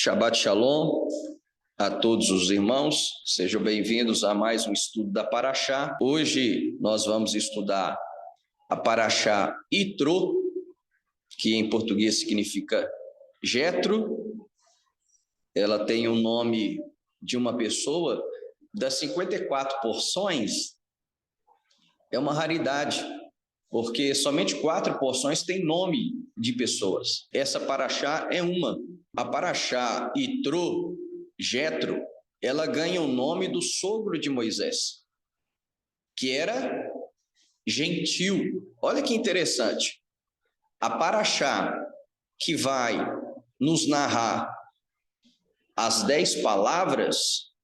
Shabbat Shalom a todos os irmãos, sejam bem-vindos a mais um estudo da Parashá. Hoje nós vamos estudar a Parashá Itró, que em português significa Jetro. Ela tem o nome de uma pessoa. Das 54 porções, é uma raridade, porque somente 4 porções têm nome de pessoas. Essa Parashá é uma. A Parashá Itró, Jetro, ela ganha o nome do sogro de Moisés, que era gentil. Olha que interessante. A Parashá que vai nos narrar as 10 palavras,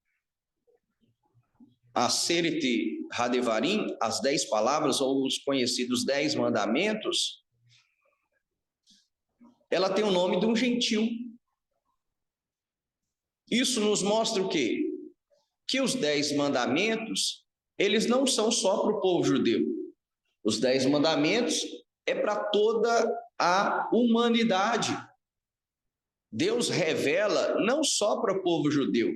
Aseret Hadevarim, as 10 palavras, ou os conhecidos 10 mandamentos, ela tem o nome de um gentil. Isso nos mostra o quê? Que os 10 mandamentos, eles não são só para o povo judeu. Os 10 mandamentos é para toda a humanidade. Deus revela não só para o povo judeu.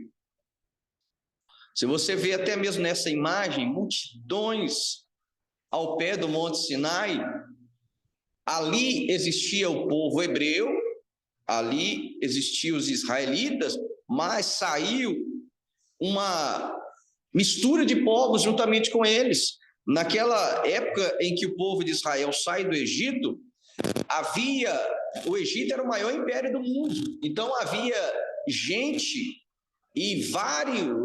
Se você vê até mesmo nessa imagem, multidões ao pé do Monte Sinai, ali existia o povo hebreu, ali existiam os israelitas, mas saiu uma mistura de povos juntamente com eles. Naquela época em que o povo de Israel sai do Egito, o Egito era o maior império do mundo, então havia gente e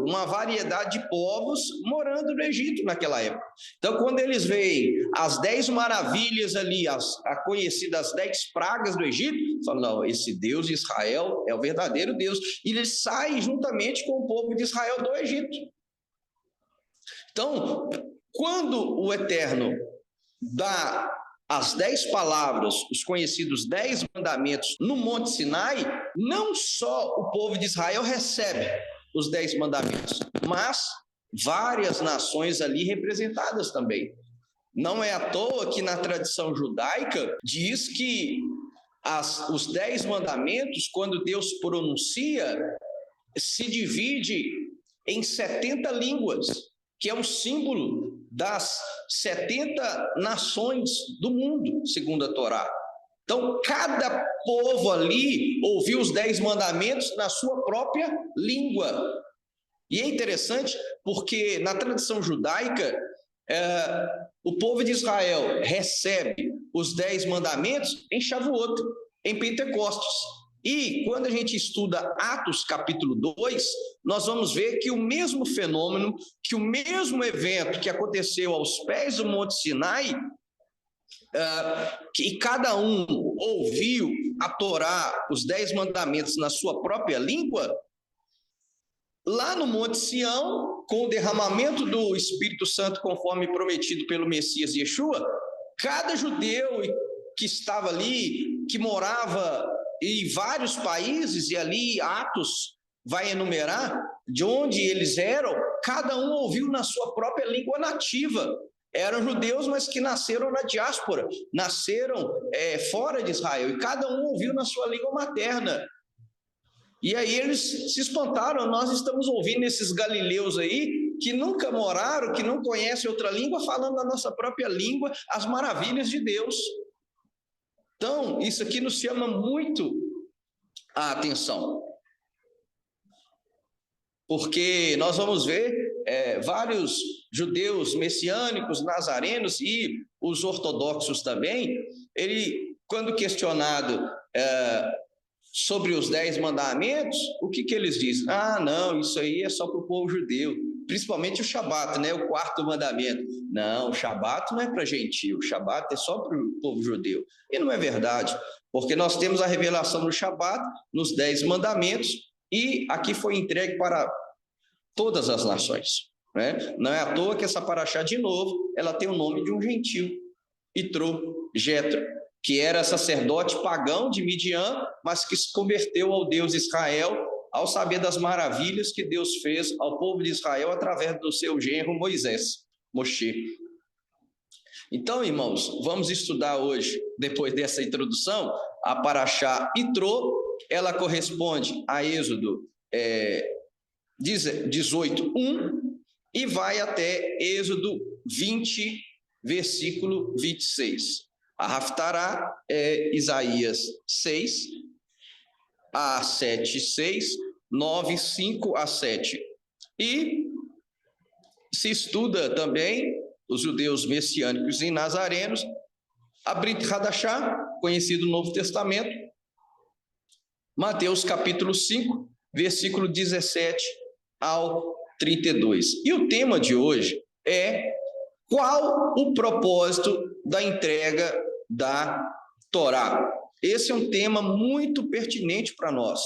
uma variedade de povos morando no Egito naquela época. Então, quando eles veem as 10 maravilhas ali, as conhecidas 10 pragas do Egito, falam, não, esse Deus de Israel é o verdadeiro Deus. E eles saem juntamente com o povo de Israel do Egito. Então, quando o Eterno dá as 10 palavras, os conhecidos 10 mandamentos no Monte Sinai, não só o povo de Israel recebe os 10 mandamentos, mas várias nações ali representadas também. Não é à toa que na tradição judaica diz que os 10 mandamentos, quando Deus pronuncia, se divide em 70 línguas, que é um símbolo das 70 nações do mundo, segundo a Torá. Então, cada povo ali ouviu os 10 mandamentos na sua própria língua. E é interessante porque na tradição judaica, o povo de Israel recebe os 10 mandamentos em Shavuot, em Pentecostes. E quando a gente estuda Atos capítulo 2, nós vamos ver que o mesmo fenômeno, que o mesmo evento que aconteceu aos pés do Monte Sinai, que cada um ouviu a Torá, os 10 mandamentos na sua própria língua, lá no Monte Sião, com o derramamento do Espírito Santo conforme prometido pelo Messias Yeshua, cada judeu que estava ali, que morava em vários países, e ali Atos vai enumerar de onde eles eram, cada um ouviu na sua própria língua nativa. Eram judeus, mas que nasceram na diáspora, nasceram fora de Israel, e cada um ouviu na sua língua materna. E aí eles se espantaram, nós estamos ouvindo esses galileus aí, que nunca moraram, que não conhecem outra língua, falando na nossa própria língua as maravilhas de Deus. Então, isso aqui nos chama muito a atenção, porque nós vamos ver vários judeus messiânicos, nazarenos e os ortodoxos também, quando questionado sobre os 10 mandamentos, o que eles dizem? Ah, não, isso aí é só para o povo judeu, principalmente o Shabat, né, o 4º mandamento. Não, o Shabat não é para gentio, o Shabat é só para o povo judeu. E não é verdade, porque nós temos a revelação do Shabat nos 10 mandamentos, e aqui foi entregue para todas as nações, né? Não é à toa que essa Parashá, de novo, ela tem o nome de um gentil, Itró, Jetro, que era sacerdote pagão de Midian, mas que se converteu ao Deus Israel, ao saber das maravilhas que Deus fez ao povo de Israel através do seu genro Moisés, Moshe. Então, irmãos, vamos estudar hoje, depois dessa introdução, a Parashá Itró, ela corresponde a Êxodo 18:1 e vai até Êxodo 20, versículo 26. A Haftará é Isaías 6, a 7, 6, 9, 5 a 7. E se estuda também os judeus messiânicos e nazarenos, a Brit Hadashah, conhecido no Novo Testamento, Mateus capítulo 5, versículo 17 ao 32. E o tema de hoje é: qual o propósito da entrega da Torá? Esse é um tema muito pertinente para nós.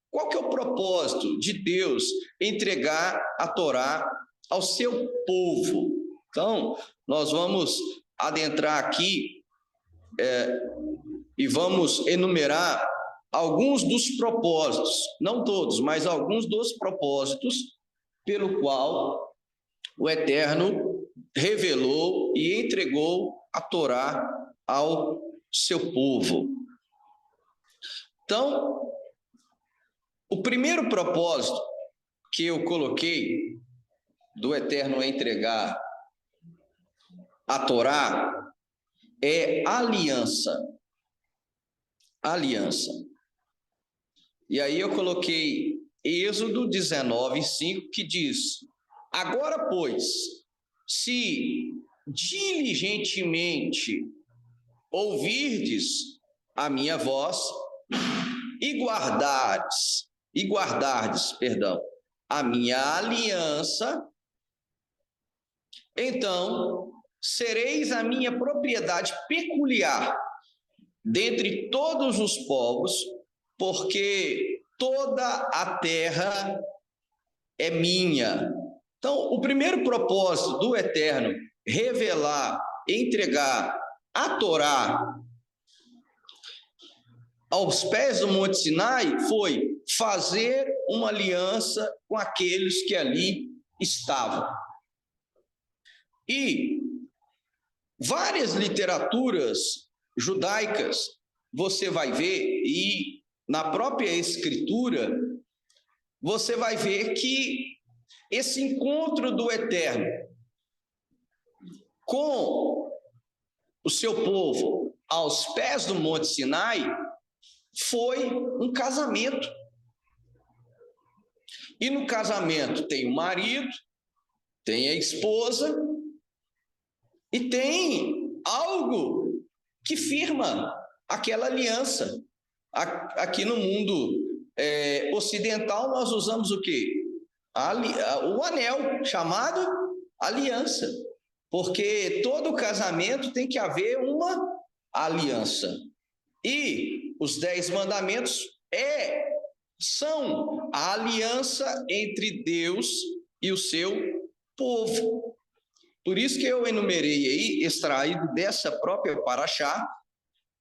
Qual que é o propósito de Deus entregar a Torá ao seu povo? Então, nós vamos adentrar aqui e vamos enumerar alguns dos propósitos, não todos, mas alguns dos propósitos pelo qual o Eterno revelou e entregou a Torá ao seu povo. Então, o primeiro propósito que eu coloquei do Eterno entregar a Torá é aliança. Aliança. E aí eu coloquei Êxodo 19:5, que diz: agora, pois, se diligentemente ouvirdes a minha voz e guardardes, a minha aliança, então sereis a minha propriedade peculiar dentre todos os povos, porque toda a terra é minha. Então, o primeiro propósito do Eterno revelar, entregar a Torá aos pés do Monte Sinai foi fazer uma aliança com aqueles que ali estavam. E várias literaturas judaicas você vai ver, e na própria Escritura você vai ver que esse encontro do Eterno com o seu povo aos pés do Monte Sinai foi um casamento. E no casamento tem o marido, tem a esposa e tem algo que firma aquela aliança. Aqui no mundo ocidental nós usamos o quê? O anel, chamado aliança, porque todo casamento tem que haver uma aliança. E os 10 mandamentos são a aliança entre Deus e o seu povo. Por isso que eu enumerei aí, extraído dessa própria paraxá,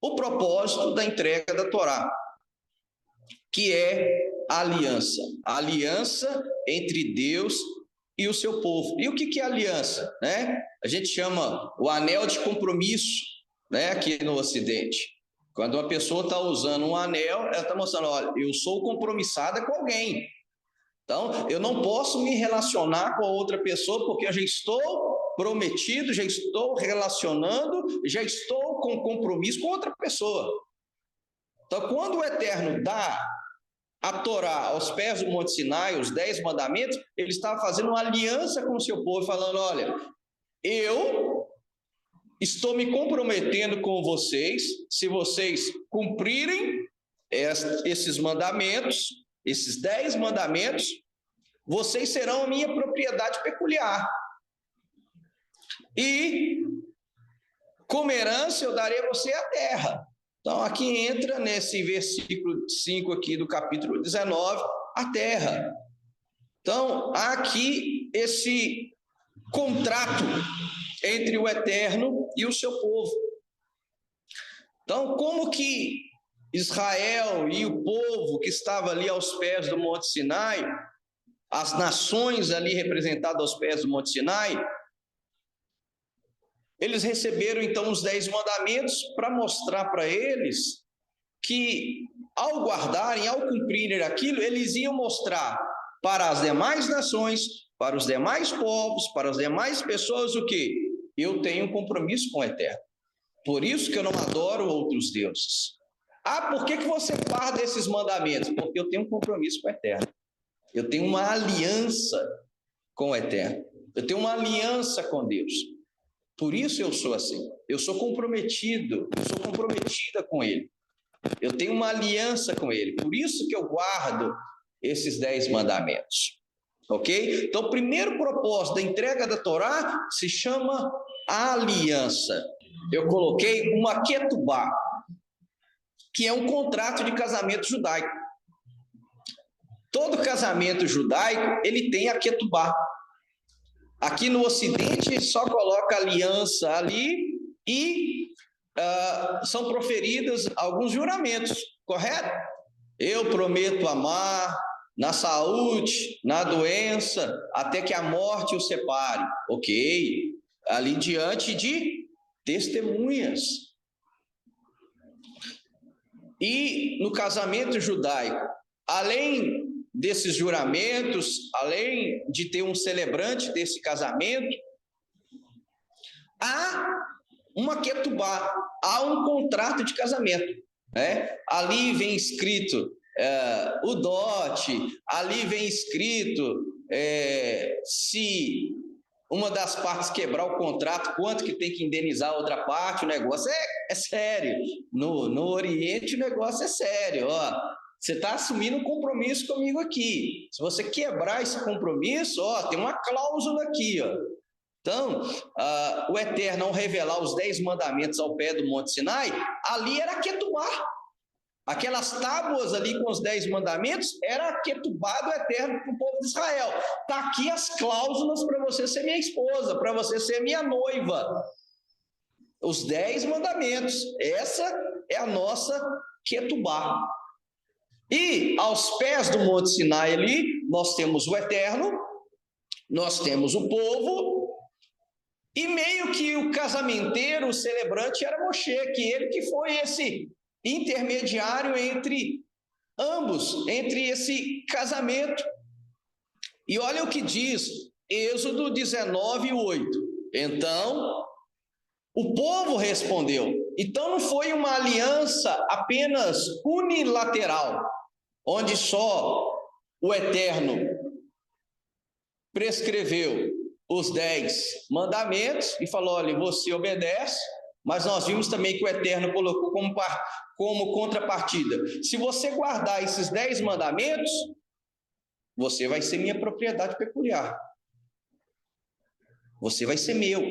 o propósito da entrega da Torá, que é a aliança entre Deus e o seu povo. E o que é aliança? A gente chama o anel de compromisso, aqui no Ocidente. Quando uma pessoa está usando um anel, ela está mostrando: olha, eu sou compromissada com alguém. Então, eu não posso me relacionar com a outra pessoa, porque eu já estou prometido, já estou relacionando, já estou com compromisso com outra pessoa. Então, quando o Eterno dá a Torá aos pés do Monte Sinai, os 10 mandamentos, ele estava fazendo uma aliança com o seu povo, falando: olha, eu estou me comprometendo com vocês, se vocês cumprirem esses mandamentos, esses 10 mandamentos, vocês serão a minha propriedade peculiar. E como herança eu darei a você a terra. Então aqui entra nesse versículo 5 aqui do capítulo 19, a terra. Então há aqui esse contrato entre o Eterno e o seu povo. Então, como que Israel e o povo que estava ali aos pés do Monte Sinai, as nações ali representadas aos pés do Monte Sinai, eles receberam então os 10 mandamentos para mostrar para eles que ao guardarem, ao cumprirem aquilo, eles iam mostrar para as demais nações, para os demais povos, para as demais pessoas o quê? Eu tenho um compromisso com o Eterno. Por isso que eu não adoro outros deuses. Ah, por que você guarda esses mandamentos? Porque eu tenho um compromisso com o Eterno. Eu tenho uma aliança com o Eterno. Eu tenho uma aliança com Deus. Por isso eu sou assim. Eu sou comprometido, eu sou comprometida com Ele. Eu tenho uma aliança com Ele. Por isso que eu guardo esses 10 mandamentos. Ok? Então, o primeiro propósito da entrega da Torá se chama aliança. Eu coloquei uma ketubá, que é um contrato de casamento judaico. Todo casamento judaico, ele tem a ketubá. Aqui no Ocidente, só coloca aliança ali e são proferidos alguns juramentos, correto? Eu prometo amar na saúde, na doença, até que a morte o separe. Ok. Ali diante de testemunhas. E no casamento judaico, além desses juramentos, além de ter um celebrante desse casamento, há uma ketubá, há um contrato de casamento. Ali vem escrito o dote, ali vem escrito se uma das partes quebrar o contrato, quanto que tem que indenizar a outra parte. O negócio é sério. No Oriente o negócio é sério. Você está assumindo um compromisso comigo aqui. Se você quebrar esse compromisso, tem uma cláusula aqui. Então, o Eterno, ao revelar os 10 mandamentos ao pé do Monte Sinai, ali era ketubá. Aquelas tábuas ali com os 10 mandamentos, era a ketubá do Eterno para o povo de Israel. Está aqui as cláusulas para você ser minha esposa, para você ser minha noiva. Os 10 mandamentos. Essa é a nossa ketubá. E aos pés do Monte Sinai ali, nós temos o Eterno, nós temos o povo, e meio que o casamenteiro, o celebrante, era Moshe, ele que foi esse intermediário entre ambos, entre esse casamento. E olha o que diz Êxodo 19:8. Então, o povo respondeu. Então não foi uma aliança apenas unilateral, onde só o Eterno prescreveu os 10 mandamentos e falou: olha, você obedece, mas nós vimos também que o Eterno colocou como contrapartida: se você guardar esses 10 mandamentos, você vai ser minha propriedade peculiar. Você vai ser meu.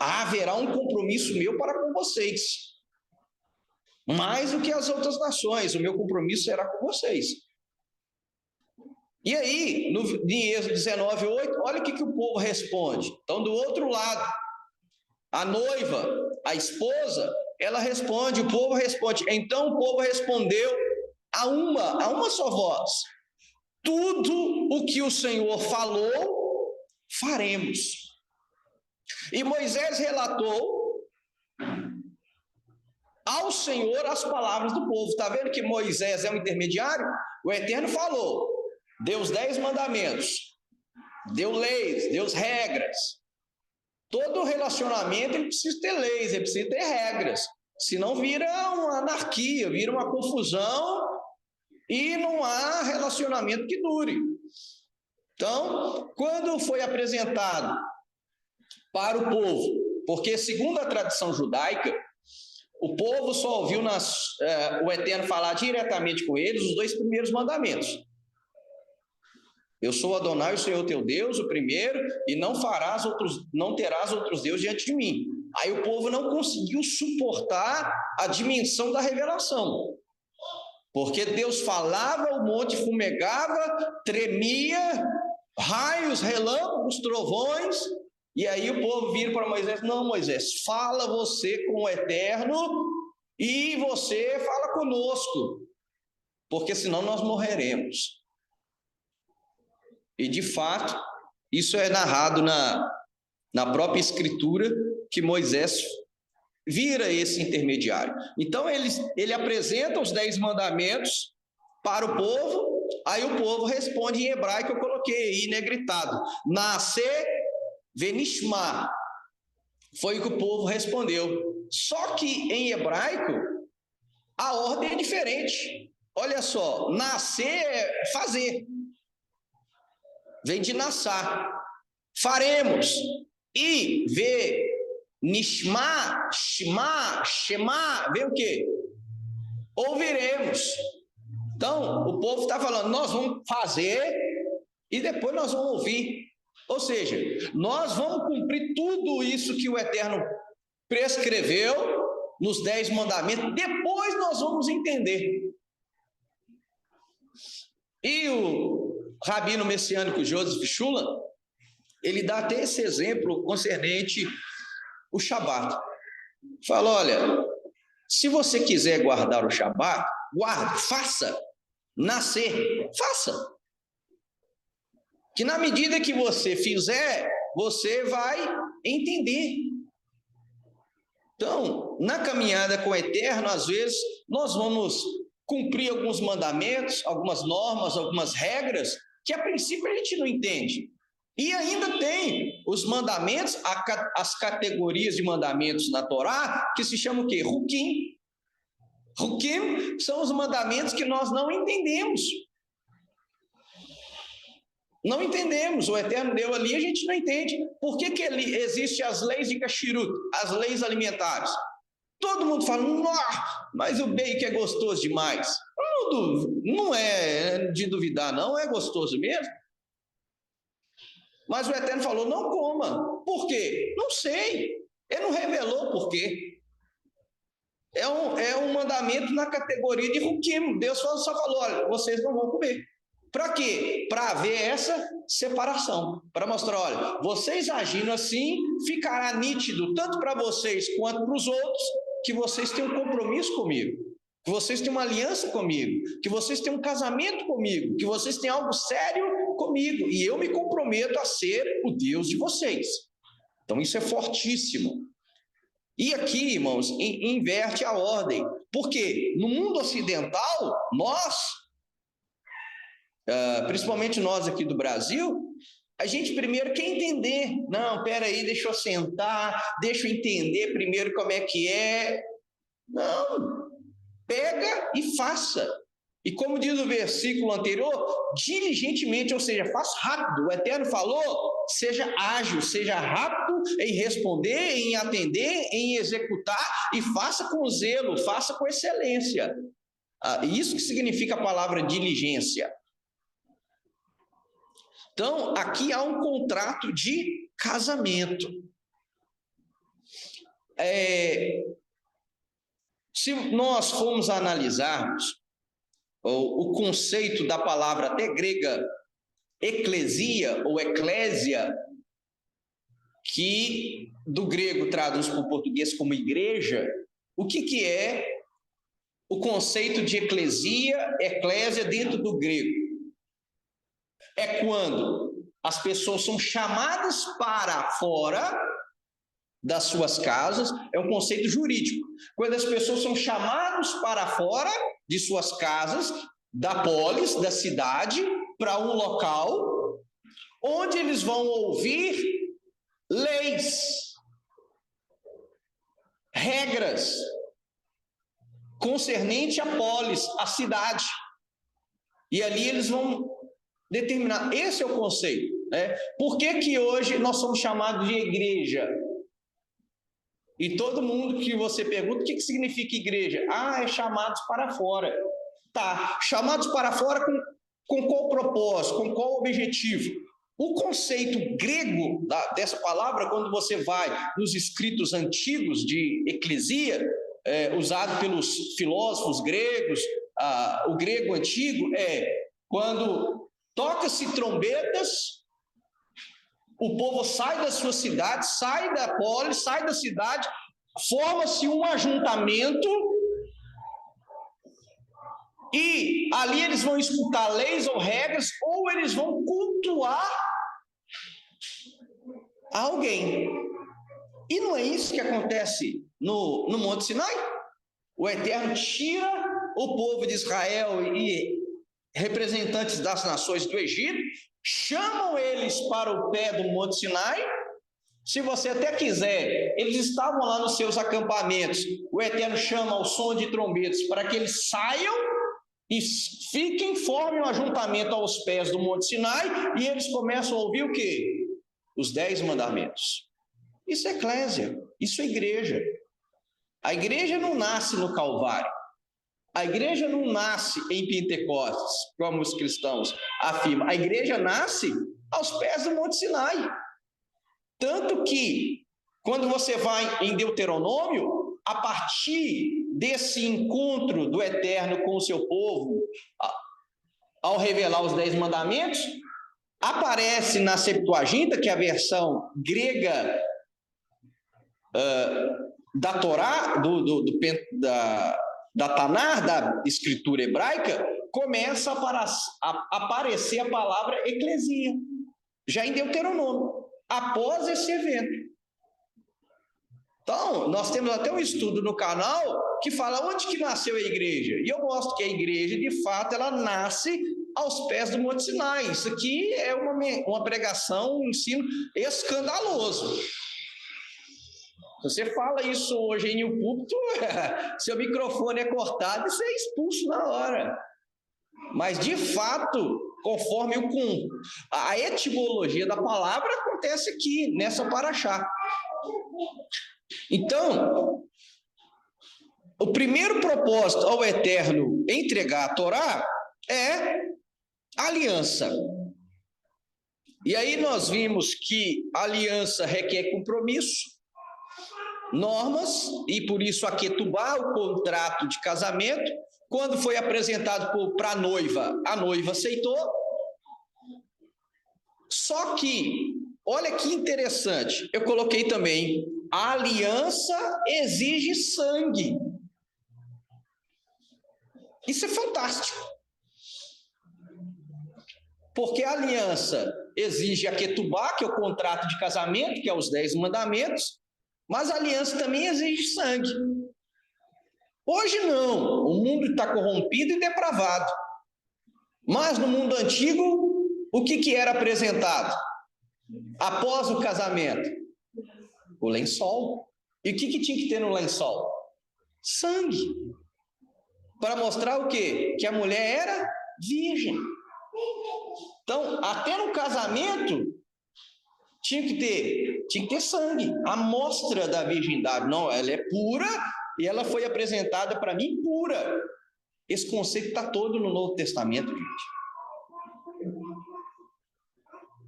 Haverá um compromisso meu para com vocês. Mais do que as outras nações, o meu compromisso será com vocês. E aí, em Êxodo 19:8, olha o que o povo responde. Então, do outro lado, a noiva, a esposa, ela responde, o povo responde. Então o povo respondeu a uma só voz: tudo o que o Senhor falou, faremos. E Moisés relatou ao Senhor as palavras do povo. Está vendo que Moisés é um intermediário? O Eterno falou, deu os 10 mandamentos, deu leis, deu regras. Todo relacionamento ele precisa ter leis, ele precisa ter regras. Senão vira uma anarquia, vira uma confusão e não há relacionamento que dure. Então, quando foi apresentado para o povo, porque segundo a tradição judaica, o povo só ouviu o Eterno falar diretamente com eles os 2 primeiros mandamentos. Eu sou Adonai, o Senhor teu Deus, o primeiro, e não terás outros deuses diante de mim. Aí o povo não conseguiu suportar a dimensão da revelação, porque Deus falava, o monte fumegava, tremia, raios, relâmpagos, trovões, e aí o povo vira para Moisés: não, Moisés, fala você com o Eterno e você fala conosco, porque senão nós morreremos. E de fato, isso é narrado na própria Escritura, que Moisés vira esse intermediário. Então, ele apresenta os 10 mandamentos para o povo, aí o povo responde em hebraico, eu coloquei aí negritado, Nascer venishma, foi o que o povo respondeu. Só que em hebraico, a ordem é diferente. Olha só, nascer é fazer, vem de nassar, faremos, e ver nishma, shema, vem o quê? Ouviremos. Então, o povo está falando, nós vamos fazer e depois nós vamos ouvir. Ou seja, nós vamos cumprir tudo isso que o Eterno prescreveu nos 10 mandamentos, depois nós vamos entender. E o rabino messiânico Joseph Shulam, ele dá até esse exemplo concernente o Shabat. Fala, olha, se você quiser guardar o Shabat, guarde, faça, nascer, faça. Que na medida que você fizer, você vai entender. Então, na caminhada com o Eterno, às vezes, nós vamos cumprir alguns mandamentos, algumas normas, algumas regras, que a princípio a gente não entende. E ainda tem os mandamentos, as categorias de mandamentos na Torá, que se chamam o quê? Hukim. Hukim são os mandamentos que nós não entendemos. Não entendemos, o Eterno deu ali, a gente não entende. Por que existem as leis de Kashrut, as leis alimentares? Todo mundo fala, mas o bacon é gostoso demais. Não é de duvidar, não, é gostoso mesmo. Mas o Eterno falou, não coma. Por quê? Não sei. Ele não revelou por quê. É um mandamento na categoria de Hukim. Deus só falou, olha, vocês não vão comer. Para quê? Para haver essa separação. Para mostrar, olha, vocês agindo assim, ficará nítido, tanto para vocês quanto para os outros, que vocês têm um compromisso comigo, que vocês têm uma aliança comigo, que vocês têm um casamento comigo, que vocês têm algo sério comigo, e eu me comprometo a ser o Deus de vocês. Então isso é fortíssimo. E aqui, irmãos, inverte a ordem, porque no mundo ocidental, nós, principalmente nós aqui do Brasil, a gente primeiro quer entender. Não, peraí, deixa eu sentar, deixa eu entender primeiro como é que é. Não, pega e faça. E como diz o versículo anterior, diligentemente, ou seja, faça rápido. O Eterno falou, seja ágil, seja rápido em responder, em atender, em executar, e faça com zelo, faça com excelência. Isso que significa a palavra diligência. Então, aqui há um contrato de casamento. Se nós formos analisarmos o conceito da palavra até grega, eclesia ou eclésia, que do grego traduz para o português como igreja, o que é o conceito de eclésia dentro do grego? É quando as pessoas são chamadas para fora das suas casas, é um conceito jurídico. Quando as pessoas são chamadas para fora de suas casas, da polis, da cidade, para um local, onde eles vão ouvir leis, regras, concernente à polis, à cidade. E ali eles vão determinar, esse é o conceito, né? Por que hoje nós somos chamados de igreja? E todo mundo que você pergunta, o que significa igreja? É chamados para fora. Tá, chamados para fora com qual propósito, com qual objetivo? O conceito grego dessa palavra, quando você vai nos escritos antigos de eclesia, usado pelos filósofos gregos, o grego antigo, quando toca-se trombetas, o povo sai da sua cidade, sai da polis, sai da cidade, forma-se um ajuntamento e ali eles vão escutar leis ou regras, ou eles vão cultuar alguém. E não é isso que acontece no Monte Sinai. O Eterno tira o povo de Israel e representantes das nações do Egito, chamam eles para o pé do Monte Sinai. Se você até quiser, eles estavam lá nos seus acampamentos, o Eterno chama ao som de trombetas para que eles saiam e fiquem, formem um ajuntamento aos pés do Monte Sinai, e eles começam a ouvir o quê? Os 10 mandamentos. Isso é eclésia, isso é igreja. A igreja não nasce no Calvário. A igreja não nasce em Pentecostes, como os cristãos afirmam. A igreja nasce aos pés do Monte Sinai. Tanto que, quando você vai em Deuteronômio, a partir desse encontro do Eterno com o seu povo, ao revelar os 10 mandamentos, aparece na Septuaginta, que é a versão grega da Torá, da Tanar, da escritura hebraica, começa a aparecer a palavra eclesia, já em Deuteronômio, após esse evento. Então, nós temos até um estudo no canal que fala onde que nasceu a igreja, e eu mostro que a igreja, de fato, ela nasce aos pés do Monte Sinai. Isso aqui é uma pregação, um ensino escandaloso. Você fala isso hoje em um púlpito, seu microfone é cortado e você é expulso na hora. Mas, de fato, conforme a etimologia da palavra, acontece aqui, nessa paraxá. Então, o primeiro propósito ao Eterno entregar a Torá é aliança. E aí nós vimos que aliança requer compromisso, normas, e por isso a Ketubá, o contrato de casamento, quando foi apresentado para a noiva aceitou. Só que, olha que interessante, eu coloquei também, a aliança exige sangue. Isso é fantástico. Porque a aliança exige a Ketubá, que é o contrato de casamento, que é os 10 mandamentos, mas a aliança também exige sangue. Hoje não, o mundo está corrompido e depravado. Mas no mundo antigo, o que era apresentado? Após o casamento? O lençol. E o que tinha que ter no lençol? Sangue. Para mostrar o quê? Que a mulher era virgem. Então, até no casamento, tinha que ter sangue, a amostra da virgindade. Não, ela é pura e ela foi apresentada para mim pura. Esse conceito está todo no Novo Testamento, gente.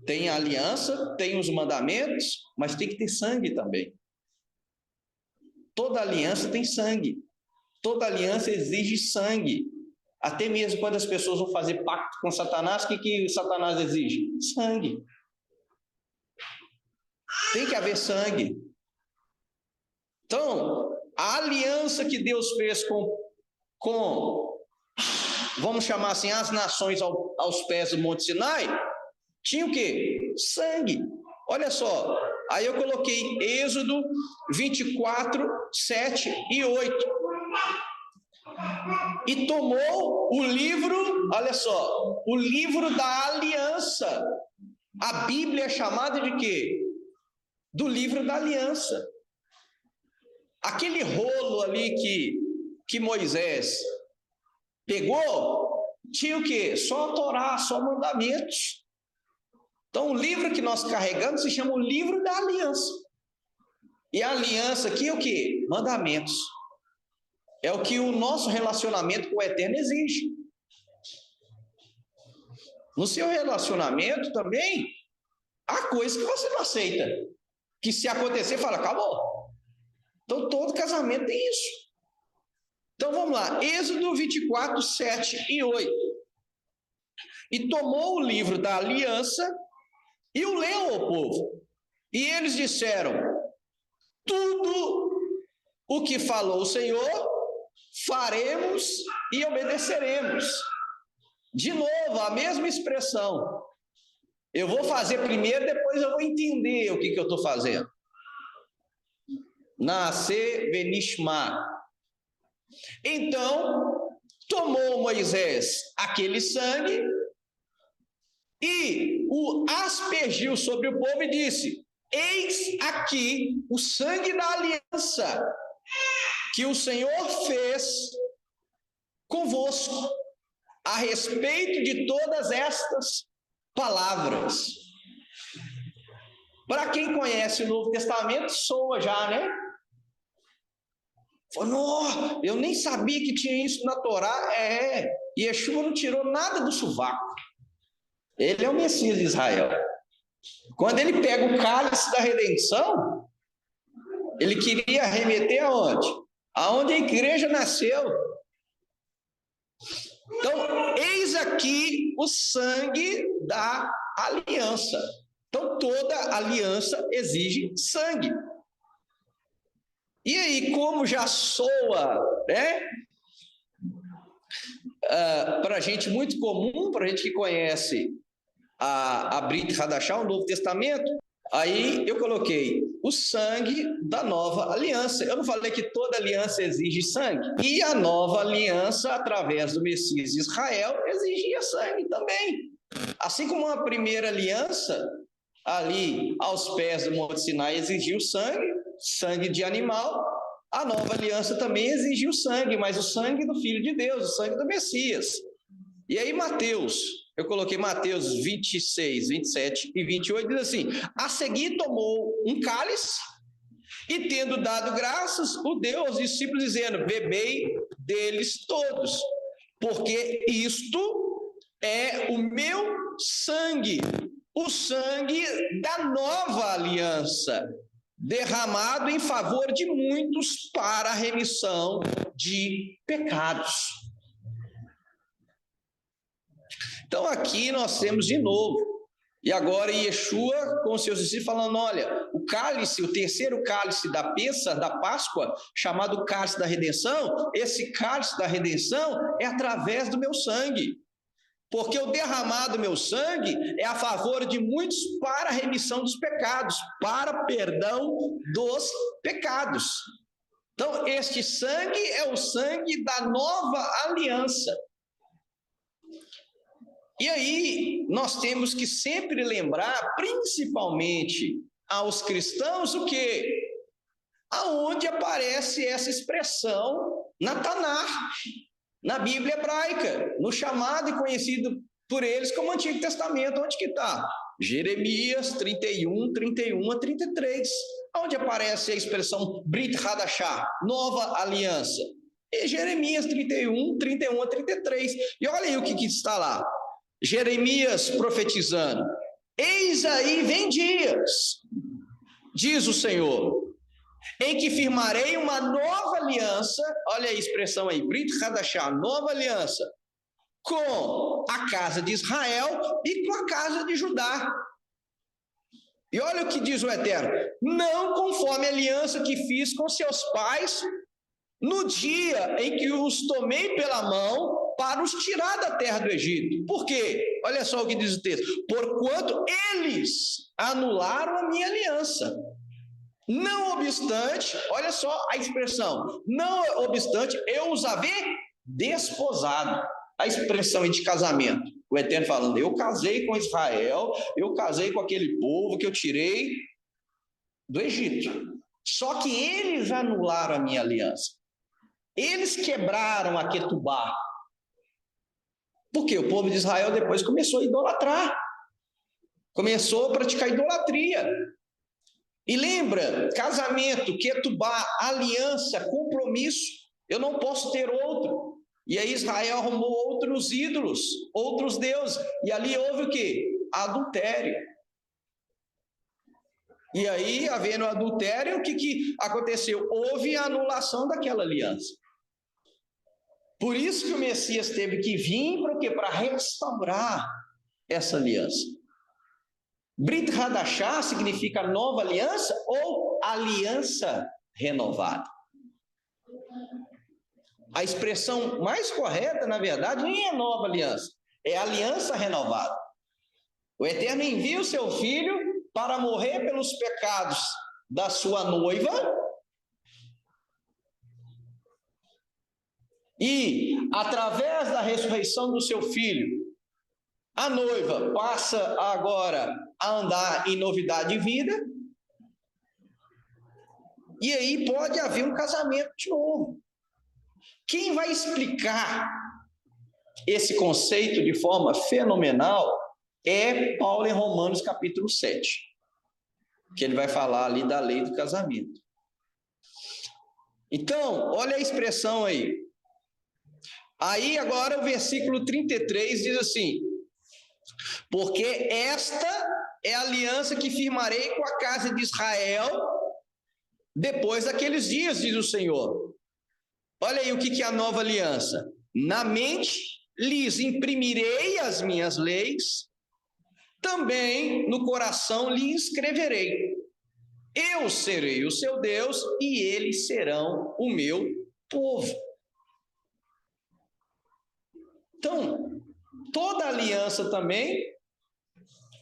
Tem a aliança, tem os mandamentos, mas tem que ter sangue também. Toda aliança tem sangue. Toda aliança exige sangue. Até mesmo quando as pessoas vão fazer pacto com Satanás, o que Satanás exige? Sangue. Tem que haver sangue. Então, a aliança que Deus fez com vamos chamar assim, as nações aos pés do Monte Sinai, tinha o quê? Sangue. Olha só, aí eu coloquei Êxodo 24, 7 e 8. E tomou o livro, olha só, o livro da aliança. A Bíblia é chamada de quê? Do livro da aliança. Aquele rolo ali que Moisés pegou, tinha o quê? Só a Torá, só mandamentos. Então o livro que nós carregamos se chama o livro da aliança. E a aliança aqui é o quê? Mandamentos. É o que o nosso relacionamento com o Eterno exige. No seu relacionamento também, há coisas que você não aceita. Que se acontecer, fala, acabou. Então todo casamento tem isso. Então vamos lá, Êxodo 24, 7 e 8. E tomou o livro da aliança e o leu ao povo. E eles disseram, tudo o que falou o Senhor, faremos e obedeceremos. De novo, a mesma expressão. Eu vou fazer primeiro, depois eu vou entender o que eu estou fazendo. Naaseh venishma. Então, tomou Moisés aquele sangue e o aspergiu sobre o povo e disse: eis aqui o sangue da aliança que o Senhor fez convosco a respeito de todas estas palavras. Para quem conhece o Novo Testamento, soa já, né? Falou, eu nem sabia que tinha isso na Torá. Yeshua não tirou nada do sovaco. Ele é o Messias de Israel. Quando ele pega o cálice da redenção, ele queria remeter aonde? Aonde a igreja nasceu. Então, eis aqui o sangue da aliança. Então, toda aliança exige sangue. E aí, como já soa, né? Para a gente muito comum, para a gente que conhece a Brit Hadashah, o Novo Testamento, aí eu coloquei o sangue da nova aliança. Eu não falei que toda aliança exige sangue. E a nova aliança, através do Messias de Israel, exigia sangue também. Assim como a primeira aliança, ali aos pés do Monte Sinai, exigiu sangue de animal, a nova aliança também exigiu sangue, mas o sangue do Filho de Deus, o sangue do Messias. E aí Mateus, eu coloquei Mateus 26, 27 e 28, diz assim: a seguir tomou um cálice e tendo dado graças, o deu aos discípulos, dizendo: bebei deles todos, porque isto é o meu sangue, o sangue da nova aliança, derramado em favor de muitos para a remissão de pecados. Então aqui nós temos de novo, e agora Yeshua com seus discípulos falando: olha, o cálice, o terceiro cálice da Pêssah, da Páscoa, chamado cálice da redenção, esse cálice da redenção é através do meu sangue. Porque o derramado meu sangue é a favor de muitos para a remissão dos pecados, para perdão dos pecados. Então, este sangue é o sangue da nova aliança. E aí, nós temos que sempre lembrar, principalmente aos cristãos, o quê? Aonde aparece essa expressão na Tanakh, na Bíblia hebraica, no chamado e conhecido por eles como Antigo Testamento. Onde que está? Jeremias 31, 31 a 33. Onde aparece a expressão Brit Hadashah, nova aliança? E Jeremias 31, 31 a 33. E olha aí o que está lá. Jeremias profetizando: eis aí vem dias, diz o Senhor, em que firmarei uma nova aliança, olha a expressão aí, Brit Hadashah, nova aliança, com a casa de Israel e com a casa de Judá. E olha o que diz o Eterno: não conforme a aliança que fiz com seus pais, no dia em que os tomei pela mão para os tirar da terra do Egito. Por quê? Olha só o que diz o texto: porquanto eles anularam a minha aliança. Não obstante, olha só a expressão, não obstante, eu os havia desposado. A expressão de casamento. O Eterno falando: eu casei com Israel, eu casei com aquele povo que eu tirei do Egito. Só que eles anularam a minha aliança. Eles quebraram a Ketubá. Porque o povo de Israel depois começou a idolatrar. Começou a praticar idolatria. E lembra, casamento, Ketubá, aliança, compromisso, eu não posso ter outro. E aí Israel arrumou outros ídolos, outros deuses, e ali houve o quê? Adultério. E aí, havendo adultério, o que aconteceu? Houve a anulação daquela aliança. Por isso que o Messias teve que vir, para o quê? Para restaurar essa aliança. Brit Hadashah significa nova aliança ou aliança renovada. A expressão mais correta, na verdade, nem é nova aliança, é aliança renovada. O Eterno envia o seu Filho para morrer pelos pecados da sua noiva e através da ressurreição do seu filho, a noiva passa agora a andar em novidade de vida, e aí pode haver um casamento de novo. Quem vai explicar esse conceito de forma fenomenal é Paulo em Romanos capítulo 7, que ele vai falar ali da lei do casamento. Então, olha a expressão aí. Aí agora o versículo 33 diz assim: porque esta é a aliança que firmarei com a casa de Israel depois daqueles dias, diz o Senhor. Olha aí o que é a nova aliança. Na mente lhes imprimirei as minhas leis, também no coração lhes escreverei. Eu serei o seu Deus e eles serão o meu povo. Então, toda aliança também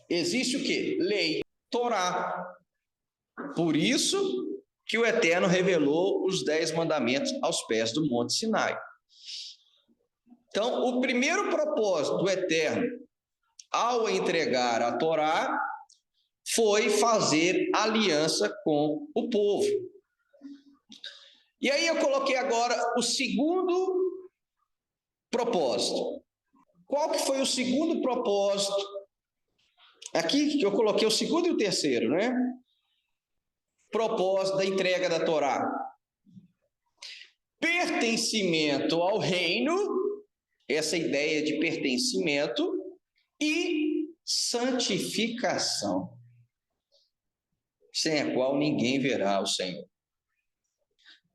existe o quê? Lei, Torá. Por isso que o Eterno revelou os 10 mandamentos aos pés do Monte Sinai. Então, o primeiro propósito do Eterno ao entregar a Torá foi fazer aliança com o povo. E aí eu coloquei agora o segundo propósito. Qual que foi o segundo propósito? Aqui eu coloquei o segundo e o terceiro, né? Propósito da entrega da Torá. Pertencimento ao reino, essa ideia de pertencimento, e santificação, sem a qual ninguém verá o Senhor.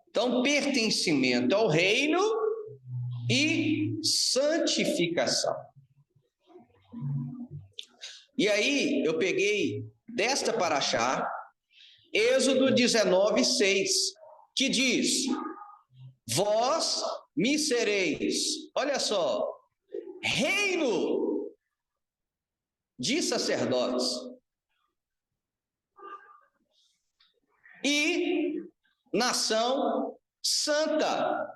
Então, pertencimento ao reino e santificação. E aí, eu peguei desta paraxá, Êxodo 19:6, que diz: vós me sereis, olha só, reino de sacerdotes e nação santa.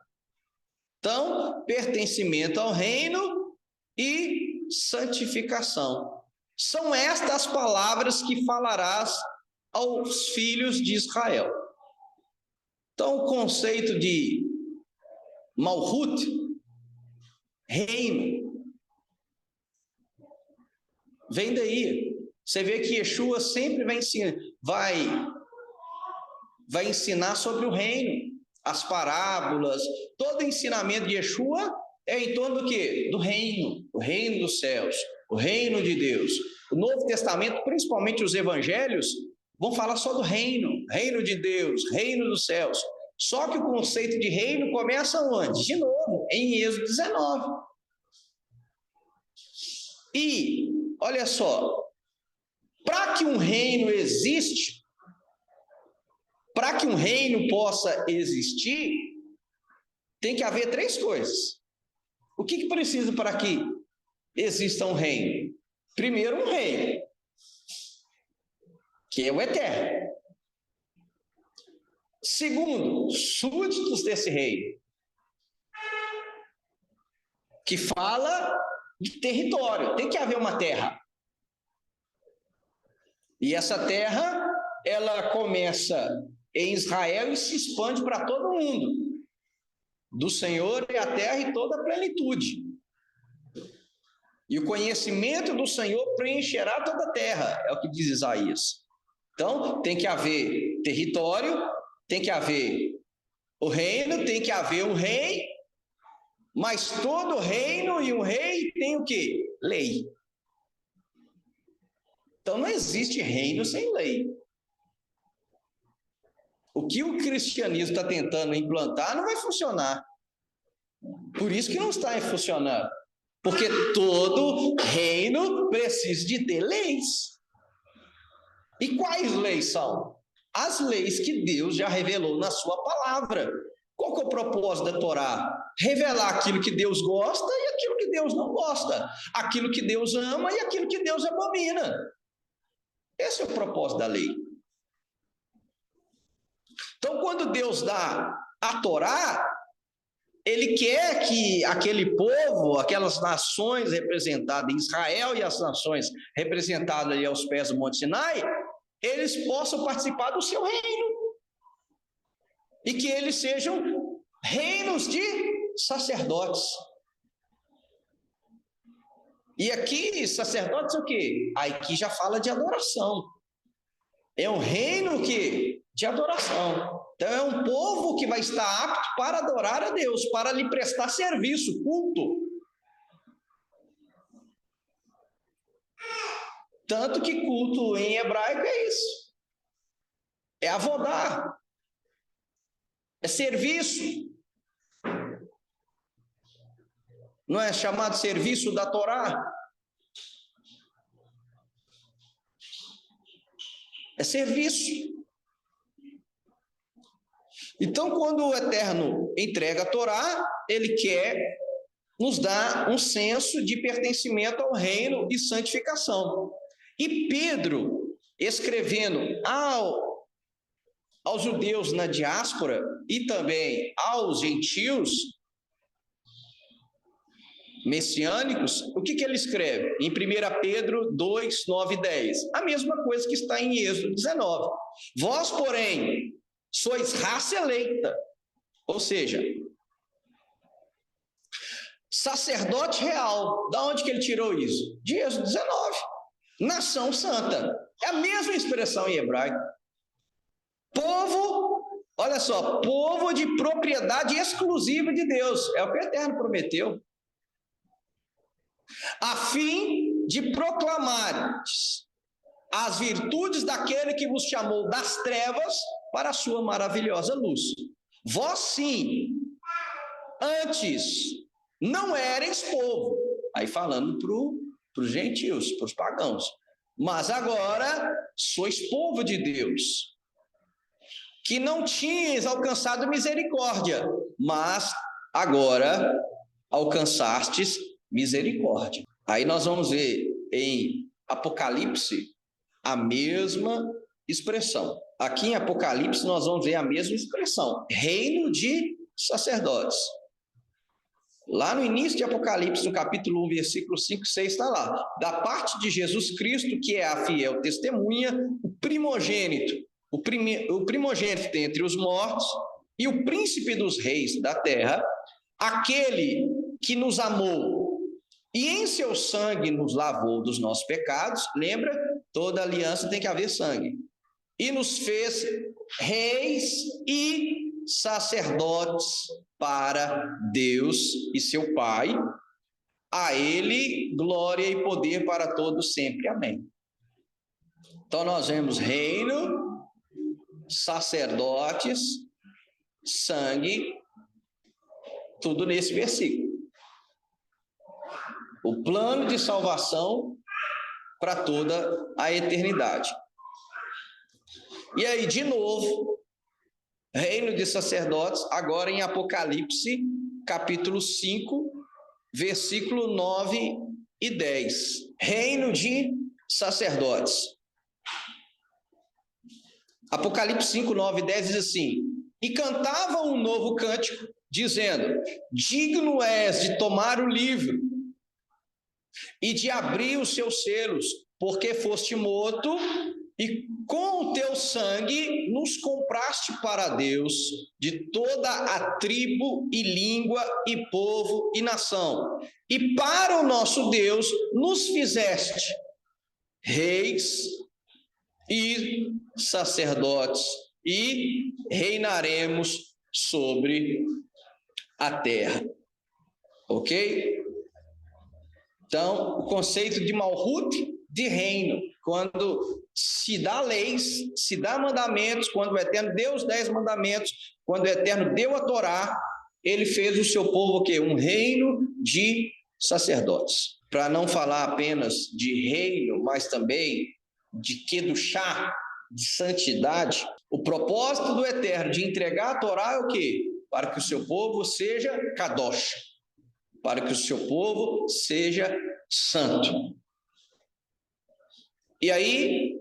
Então, pertencimento ao reino e santificação. São estas as palavras que falarás aos filhos de Israel. Então, o conceito de Malhut, reino, vem daí. Você vê que Yeshua sempre vai ensinar sobre o reino, as parábolas, todo o ensinamento de Yeshua é em torno do quê? Do reino, o reino dos céus, o reino de Deus. O Novo Testamento, principalmente os evangelhos, vão falar só do reino, reino de Deus, reino dos céus. Só que o conceito de reino começa onde? De novo, em Êxodo 19. E, olha só, para que um reino existe, para que um reino possa existir, tem que haver 3 coisas. O que precisa para que exista um reino? Primeiro, um reino, que é o eterno. Segundo, súditos desse reino, que fala de território. Tem que haver uma terra. E essa terra, ela começa em Israel e se expande para todo mundo. Do Senhor é a terra e toda a plenitude. E o conhecimento do Senhor preencherá toda a terra, é o que diz Isaías. Então, tem que haver território, tem que haver o reino, tem que haver um rei, mas todo reino e um rei tem o quê? Lei. Então, não existe reino sem lei. O que o cristianismo está tentando implantar não vai funcionar. Por isso que não está funcionando. Porque todo reino precisa de ter leis. E quais leis são? As leis que Deus já revelou na sua palavra. Qual que é o propósito da Torá? Revelar aquilo que Deus gosta e aquilo que Deus não gosta. Aquilo que Deus ama e aquilo que Deus abomina. Esse é o propósito da lei. Então, quando Deus dá a Torá, ele quer que aquele povo, aquelas nações representadas, Israel e as nações representadas ali aos pés do Monte Sinai, eles possam participar do seu reino. E que eles sejam reinos de sacerdotes. E aqui, sacerdotes o quê? Aqui já fala de adoração. É um reino de adoração. Então é um povo que vai estar apto para adorar a Deus, para lhe prestar serviço, culto. Tanto que culto em hebraico é isso. É avodar. É serviço. Não é chamado serviço da Torá? É serviço. Então, quando o Eterno entrega a Torá, ele quer nos dar um senso de pertencimento ao reino e santificação. E Pedro, escrevendo aos judeus na diáspora e também aos gentios messiânicos, o que ele escreve? Em 1 Pedro 2, 9 e 10. A mesma coisa que está em Êxodo 19. Vós, porém, sois raça eleita, ou seja, sacerdote real. Da onde que ele tirou isso? De Êxodo 19. Nação santa. É a mesma expressão em hebraico. Povo, olha só, povo de propriedade exclusiva de Deus. É o que o Eterno prometeu. A fim de proclamar as virtudes daquele que vos chamou das trevas para a sua maravilhosa luz. Vós sim, antes não erais povo, aí falando para os gentios, para os pagãos, mas agora sois povo de Deus, que não tinhas alcançado misericórdia, mas agora alcançastes misericórdia. Aí nós vamos ver em Apocalipse a mesma expressão. Aqui em Apocalipse nós vamos ver a mesma expressão, reino de sacerdotes. Lá no início de Apocalipse, no capítulo 1, versículo 5 e 6, está lá. Da parte de Jesus Cristo, que é a fiel testemunha, o primogênito dentre os mortos e o príncipe dos reis da terra, aquele que nos amou e em seu sangue nos lavou dos nossos pecados. Lembra? Toda aliança tem que haver sangue. E nos fez reis e sacerdotes para Deus e seu Pai. A ele glória e poder para todos sempre. Amém. Então nós vemos reino, sacerdotes, sangue, tudo nesse versículo. O plano de salvação para toda a eternidade. E aí, de novo, reino de sacerdotes, agora em Apocalipse, capítulo 5, versículo 9 e 10. Reino de sacerdotes. Apocalipse 5, 9 e 10 diz assim: e cantava um novo cântico, dizendo: digno és de tomar o livro e de abrir os seus selos, porque foste morto e com o teu sangue nos compraste para Deus de toda a tribo e língua e povo e nação, e para o nosso Deus nos fizeste reis e sacerdotes, e reinaremos sobre a terra. Ok? Então, o conceito de Malhut, de reino, quando se dá leis, se dá mandamentos, quando o Eterno deu os 10 mandamentos, quando o Eterno deu a Torá, ele fez o seu povo o quê? Um reino de sacerdotes. Para não falar apenas de reino, mas também de Kedushá, de santidade. O propósito do Eterno de entregar a Torá é o quê? Para que o seu povo seja Kadosh, para que o seu povo seja santo. E aí,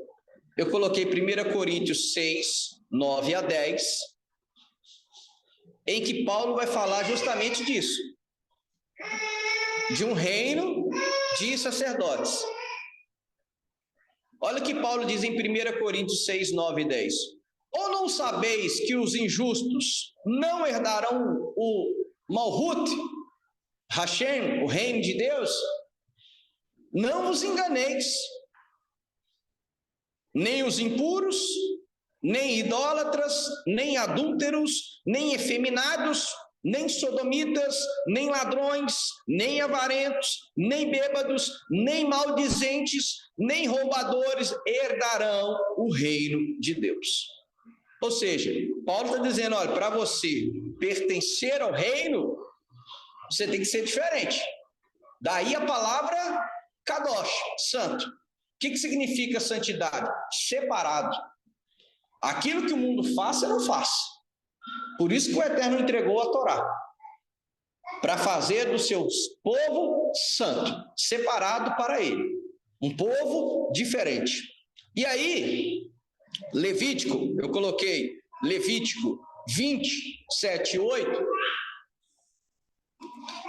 eu coloquei 1 Coríntios 6, 9 a 10. em que Paulo vai falar justamente disso, de um reino de sacerdotes. Olha o que Paulo diz em 1 Coríntios 6, 9 e 10. Ou não sabeis que os injustos não herdarão o Malhut, Hashem, o reino de Deus? Não vos enganeis, nem os impuros, nem idólatras, nem adúlteros, nem efeminados, nem sodomitas, nem ladrões, nem avarentos, nem bêbados, nem maldizentes, nem roubadores herdarão o reino de Deus. Ou seja, Paulo está dizendo, olha, para você pertencer ao reino, você tem que ser diferente. Daí a palavra kadosh, santo. O que significa santidade? Separado. Aquilo que o mundo faz, você não faz. Por isso que o Eterno entregou a Torá, para fazer do seu povo santo, separado para ele, um povo diferente. E aí, Levítico, eu coloquei Levítico 20, 7 e 8,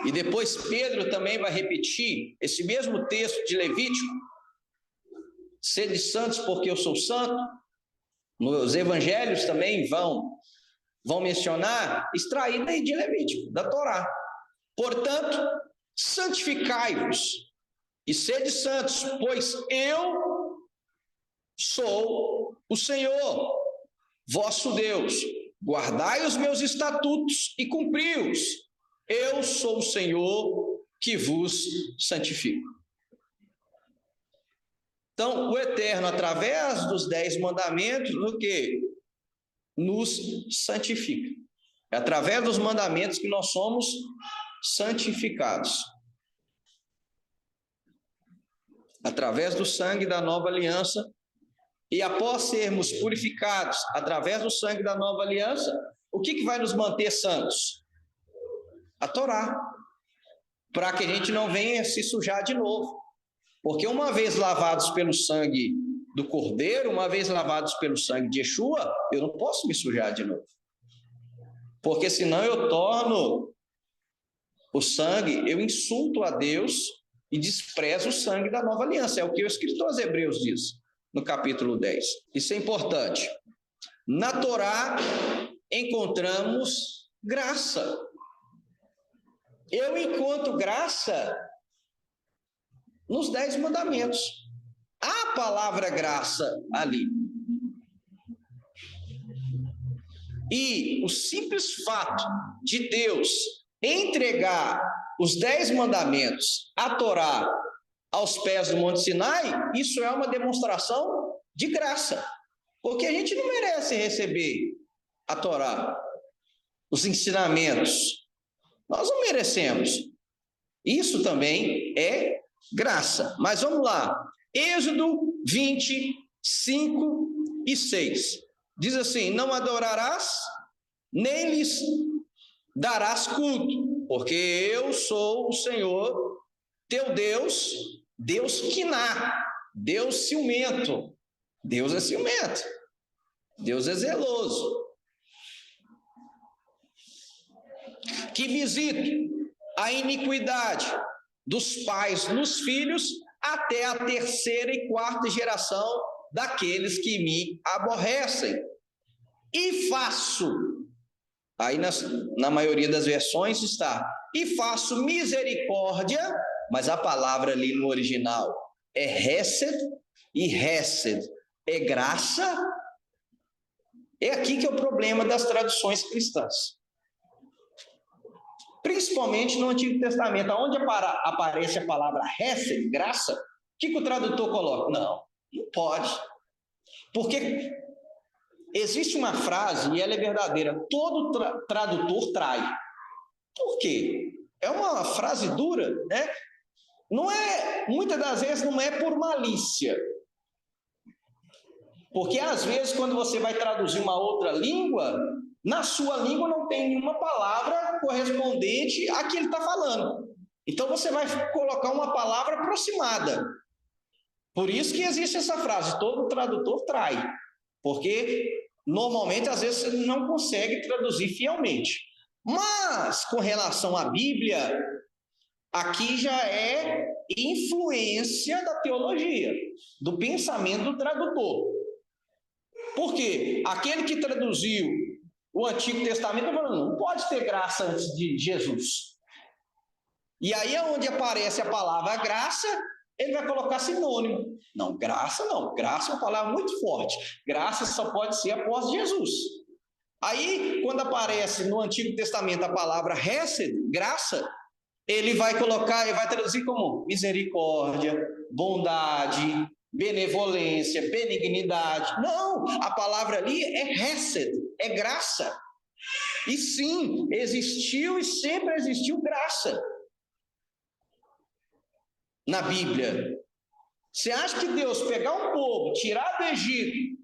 e depois Pedro também vai repetir esse mesmo texto de Levítico, sede santos porque eu sou santo. Nos evangelhos também vão mencionar, extraída aí de Levítico, da Torá. Portanto, santificai-vos e sede santos, pois eu sou o Senhor, vosso Deus. Guardai os meus estatutos e cumpri-os. Eu sou o Senhor que vos santifico. Então, o Eterno, através dos 10 mandamentos, o quê? Nos santifica. É através dos mandamentos que nós somos santificados. Através do sangue da nova aliança. E após sermos purificados através do sangue da nova aliança, o que vai nos manter santos? A Torá. Para que a gente não venha se sujar de novo. Porque uma vez lavados pelo sangue do Cordeiro, uma vez lavados pelo sangue de Yeshua, eu não posso me sujar de novo. Porque senão eu torno o sangue, eu insulto a Deus e desprezo o sangue da nova aliança. É o que o escritor aos Hebreus diz, no capítulo 10. Isso é importante. Na Torá encontramos graça. Eu encontro graça nos 10 mandamentos. Há a palavra graça ali. E o simples fato de Deus entregar os 10 mandamentos, a Torá, aos pés do Monte Sinai, isso é uma demonstração de graça. Porque a gente não merece receber a Torá, os ensinamentos. Nós não merecemos. Isso também é graça. Mas vamos lá. Êxodo 20, 5 e 6. Diz assim: não adorarás, nem lhes darás culto, porque eu sou o Senhor, teu Deus, Deus quiná, Deus ciumento. Deus é ciumento. Deus é zeloso. Que visito a iniquidade dos pais nos filhos até a 3ª e 4ª geração daqueles que me aborrecem. E faço, aí na maioria das versões está, e faço misericórdia, mas a palavra ali no original é hesed, e hesed é graça. É aqui que é o problema das traduções cristãs. Principalmente no Antigo Testamento, onde aparece a palavra hesed, graça, o que o tradutor coloca? Não pode. Porque existe uma frase, e ela é verdadeira, todo tradutor trai. Por quê? É uma frase dura, né? Muitas das vezes não é por malícia. Porque às vezes quando você vai traduzir uma outra língua, na sua língua não tem nenhuma palavra correspondente à que ele está falando. Então você vai colocar uma palavra aproximada. Por isso que existe essa frase, todo tradutor trai. Porque normalmente às vezes você não consegue traduzir fielmente. Mas, com relação à Bíblia, aqui já é influência da teologia, do pensamento do tradutor. Por quê? Aquele que traduziu o Antigo Testamento falou, não pode ter graça antes de Jesus. E aí é onde aparece a palavra graça, ele vai colocar sinônimo. Não, graça não. Graça é uma palavra muito forte. Graça só pode ser após Jesus. Aí, quando aparece no Antigo Testamento a palavra hesed, graça, ele vai colocar, ele vai traduzir como misericórdia, bondade, benevolência, benignidade. Não, a palavra ali é hesed, é graça. E sim, existiu e sempre existiu graça na Bíblia. Você acha que Deus pegar um povo, tirar do Egito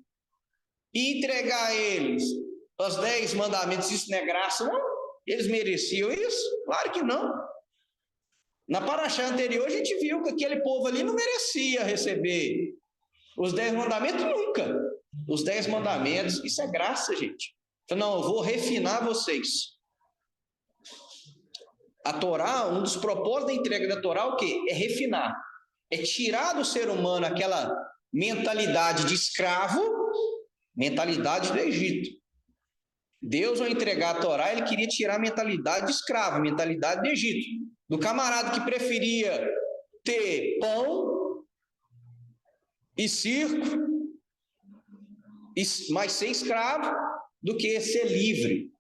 e entregar a eles os 10 mandamentos, isso não é graça, não? Eles mereciam isso? Claro que não. Na paraxá anterior, a gente viu que aquele povo ali não merecia receber os 10 mandamentos nunca. Os 10 mandamentos, isso é graça, gente. Então, não, eu vou refinar vocês. A Torá, um dos propósitos da entrega da Torá, o quê? É refinar. É tirar do ser humano aquela mentalidade de escravo, mentalidade do Egito. Deus, ao entregar a Torá, ele queria tirar a mentalidade de escravo, a mentalidade do Egito. Do camarada que preferia ter pão e circo, mas ser escravo, do que ser livre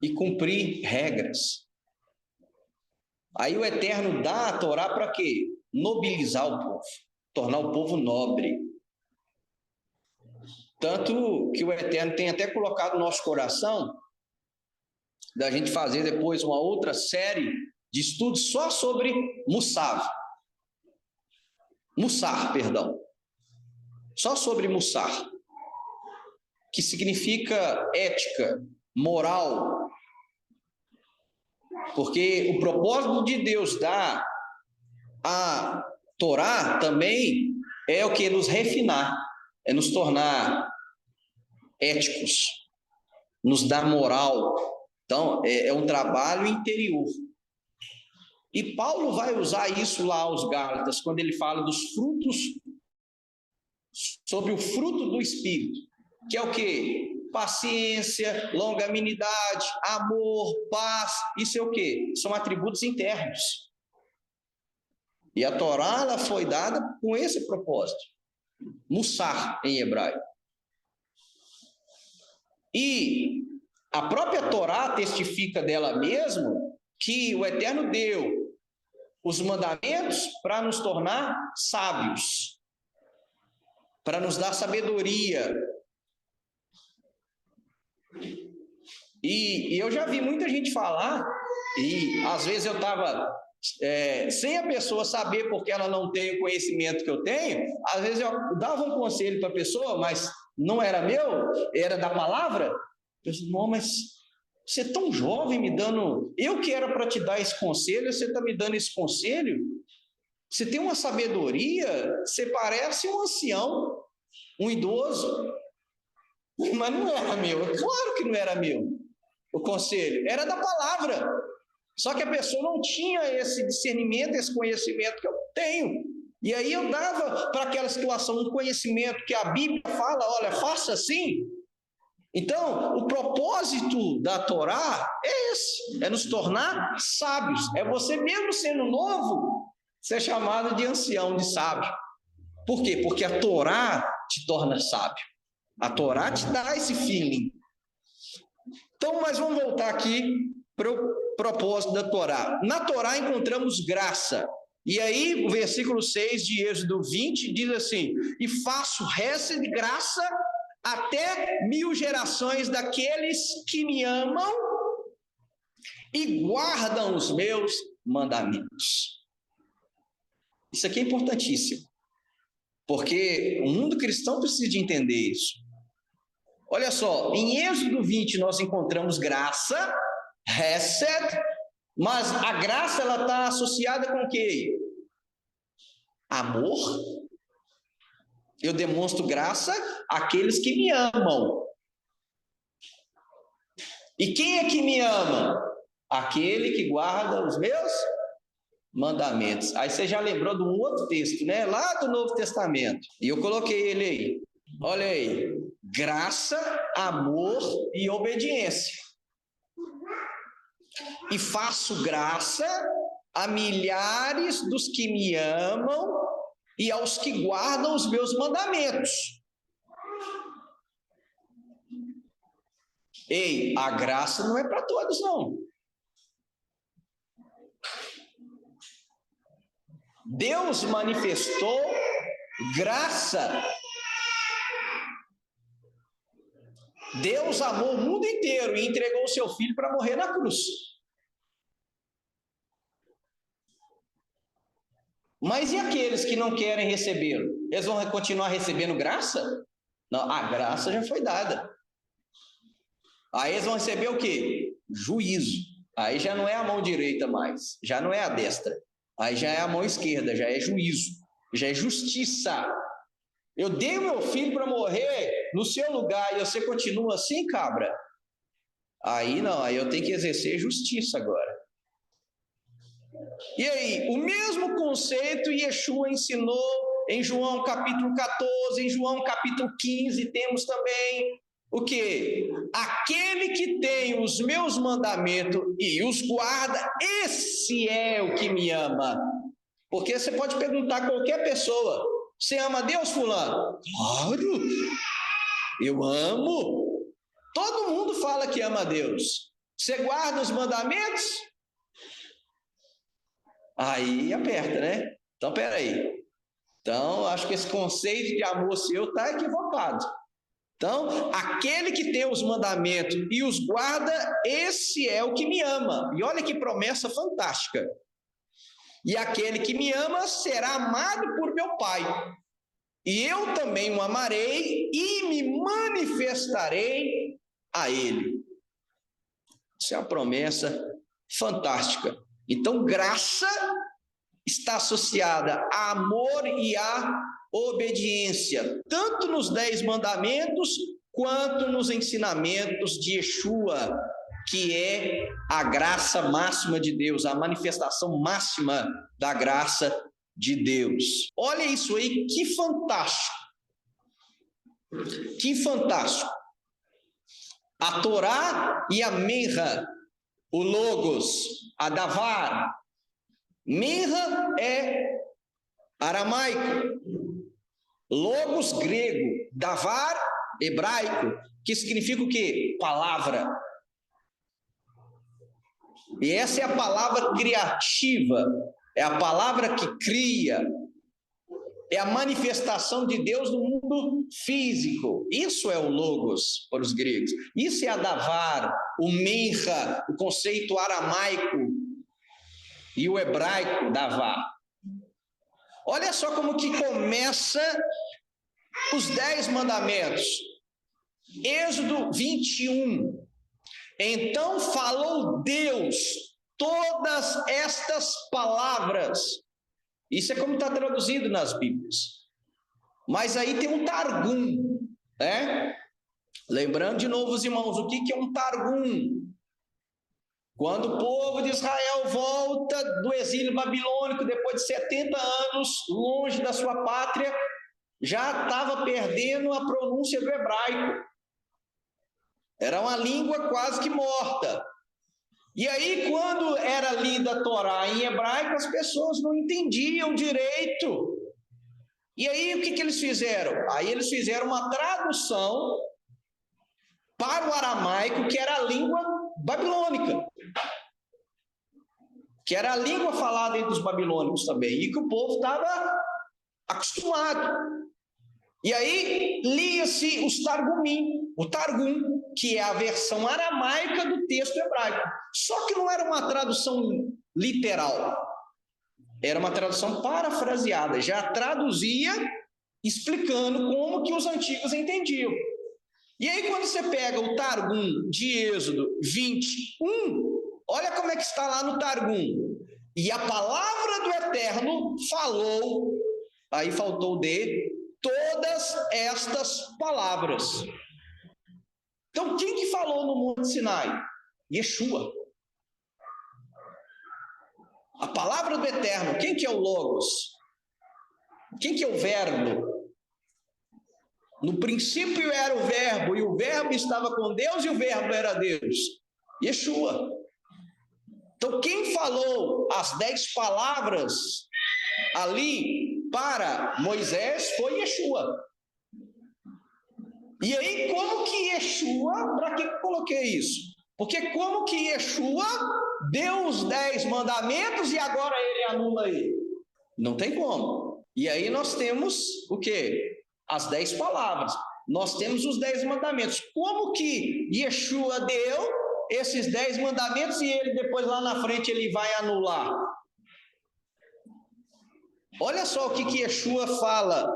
e cumprir regras. Aí o Eterno dá a Torá para quê? Nobilizar o povo, tornar o povo nobre. Tanto que o Eterno tem até colocado no nosso coração da gente fazer depois uma outra série de estudos só sobre Mussar, perdão. Só sobre Mussar, que significa ética, moral. Porque o propósito de Deus dar a Torá também é o que? Nos refinar, é nos tornar éticos, nos dar moral. Então, é um trabalho interior. E Paulo vai usar isso lá aos Gálatas, quando ele fala dos frutos, sobre o fruto do Espírito, que é o quê? Paciência, longanimidade, amor, paz, isso é o quê? São atributos internos. E a Torá, ela foi dada com esse propósito. Mussar, em hebraico. E a própria Torá testifica dela mesma que o Eterno deu os mandamentos para nos tornar sábios, para nos dar sabedoria. E eu já vi muita gente falar, e às vezes eu estava sem a pessoa saber porque ela não tem o conhecimento que eu tenho, às vezes eu dava um conselho para a pessoa, mas não era meu, era da palavra. Eu disse, não, mas você é tão jovem me dando, eu que era para te dar esse conselho, você está me dando esse conselho? Você tem uma sabedoria, você parece um ancião, um idoso, mas não era meu, claro que não era meu o conselho, era da palavra, só que a pessoa não tinha esse discernimento, esse conhecimento que eu tenho, e aí eu dava para aquela situação um conhecimento que a Bíblia fala, olha, faça assim. Então, o propósito da Torá é esse, é nos tornar sábios, é você mesmo sendo novo, ser chamado de ancião, de sábio. Por quê? Porque a Torá te torna sábio, a Torá te dá esse feeling. Então, mas vamos voltar aqui para o propósito da Torá. Na Torá encontramos graça, e aí o versículo 6 de Êxodo 20 diz assim, e faço hesed de graça até 1000 gerações daqueles que me amam e guardam os meus mandamentos. Isso aqui é importantíssimo, porque o mundo cristão precisa de entender isso. Olha só, em Êxodo 20 nós encontramos graça, hesed, mas a graça ela está associada com o quê? Amor. Eu demonstro graça àqueles que me amam. E quem é que me ama? Aquele que guarda os meus mandamentos. Aí você já lembrou de um outro texto, né? Lá do Novo Testamento. E eu coloquei ele aí. Olha aí. Graça, amor e obediência. E faço graça a milhares dos que me amam e aos que guardam os meus mandamentos. Ei, a graça não é para todos, não. Deus manifestou graça. Deus amou o mundo inteiro e entregou o seu filho para morrer na cruz. Mas e aqueles que não querem recebê-lo? Eles vão continuar recebendo graça? Não, a graça já foi dada. Aí eles vão receber o quê? Juízo. Aí já não é a mão direita mais, já não é a destra. Aí já é a mão esquerda, já é juízo, já é justiça. Eu dei o meu filho para morrer no seu lugar e você continua assim, cabra? Aí não, aí eu tenho que exercer justiça agora. E aí, o mesmo conceito Yeshua ensinou em João capítulo 14, em João capítulo 15, temos também o quê? Aquele que tem os meus mandamentos e os guarda, esse é o que me ama. Porque você pode perguntar a qualquer pessoa, você ama Deus, fulano? Claro, eu amo. Todo mundo fala que ama Deus. Você guarda os mandamentos? Aí aperta, né? Então, peraí. Então, acho que esse conceito de amor seu está equivocado. Então, aquele que tem os mandamentos e os guarda, esse é o que me ama. E olha que promessa fantástica. E aquele que me ama será amado por meu Pai. E eu também o amarei e me manifestarei a ele. Isso é uma promessa fantástica. Então, graça está associada a amor e a obediência, tanto nos 10 mandamentos, quanto nos ensinamentos de Yeshua, que é a graça máxima de Deus, a manifestação máxima da graça de Deus. Olha isso aí, que fantástico! Que fantástico! A Torá e a Minra, o Logos, a Davar. Minra é aramaico, Logos grego, Davar hebraico, que significa o quê? Palavra. E essa é a palavra criativa, é a palavra que cria, é a manifestação de Deus no mundo físico. Isso é o Logos para os gregos. Isso é a Davar, o Minra, o conceito aramaico e o hebraico, Davar. Olha só como que começa os 10 mandamentos. Êxodo 21. Então falou Deus todas estas palavras. Isso é como está traduzido nas Bíblias. Mas aí tem um Targum, né? Lembrando de novo, os irmãos, o que é um Targum? Quando o povo de Israel volta do exílio babilônico, depois de 70 anos, longe da sua pátria, já estava perdendo a pronúncia do hebraico. Era uma língua quase que morta. E aí, quando era lida a Torá em hebraico, as pessoas não entendiam direito. E aí, o que eles fizeram? Aí eles fizeram uma tradução para o aramaico, que era a língua babilônica, que era a língua falada entre os babilônicos também, e que o povo estava acostumado. E aí lia-se os Targumim, o Targum, que é a versão aramaica do texto hebraico. Só que não era uma tradução literal, era uma tradução parafraseada, já traduzia explicando como que os antigos entendiam. E aí quando você pega o Targum de Êxodo 21, olha como é que está lá no Targum. E a palavra do Eterno falou, aí faltou o D, todas estas palavras. Então, quem que falou no Monte Sinai? Yeshua. A palavra do Eterno, quem que é o Logos? Quem que é o Verbo? No princípio era o Verbo, e o Verbo estava com Deus, e o Verbo era Deus. Yeshua. Então, quem falou as 10 palavras ali para Moisés foi Yeshua. E aí, como que Yeshua, para que eu coloquei isso? Porque como que Yeshua deu os 10 mandamentos e agora ele anula ele? Não tem como. E aí nós temos o quê? As 10 palavras. Nós temos os 10 mandamentos. Como que Yeshua deu esses 10 mandamentos e ele depois lá na frente ele vai anular? Olha só o que Yeshua fala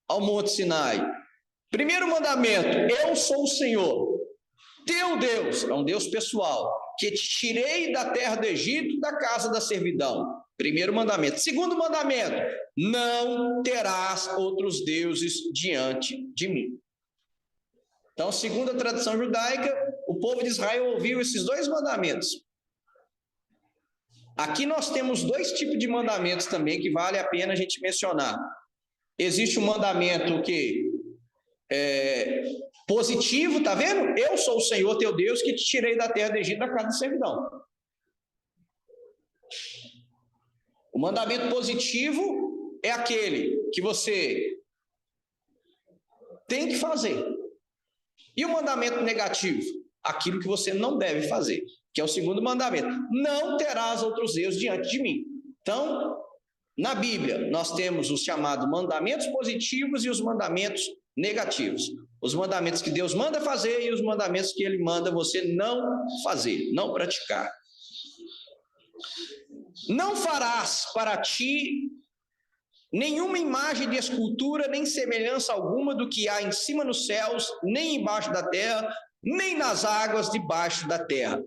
ao Monte Sinai. Primeiro mandamento: eu sou o Senhor, teu Deus, é um Deus pessoal, que te tirei da terra do Egito, da casa da servidão. Primeiro mandamento. Segundo mandamento: não terás outros deuses diante de mim. Então, segundo a tradição judaica, o povo de Israel ouviu esses 2 mandamentos. Aqui nós temos 2 tipos de mandamentos também que vale a pena a gente mencionar. Existe o mandamento que positivo, tá vendo? Eu sou o Senhor teu Deus que te tirei da terra do Egito, da casa da servidão. O mandamento positivo é aquele que você tem que fazer. E o mandamento negativo? Aquilo que você não deve fazer, que é o segundo mandamento: não terás outros deuses diante de mim. Então, na Bíblia, nós temos os chamados mandamentos positivos e os mandamentos negativos. Os mandamentos que Deus manda fazer e os mandamentos que Ele manda você não fazer, não praticar. Não farás para ti nenhuma imagem de escultura, nem semelhança alguma do que há em cima nos céus, nem embaixo da terra, nem nas águas debaixo da terra.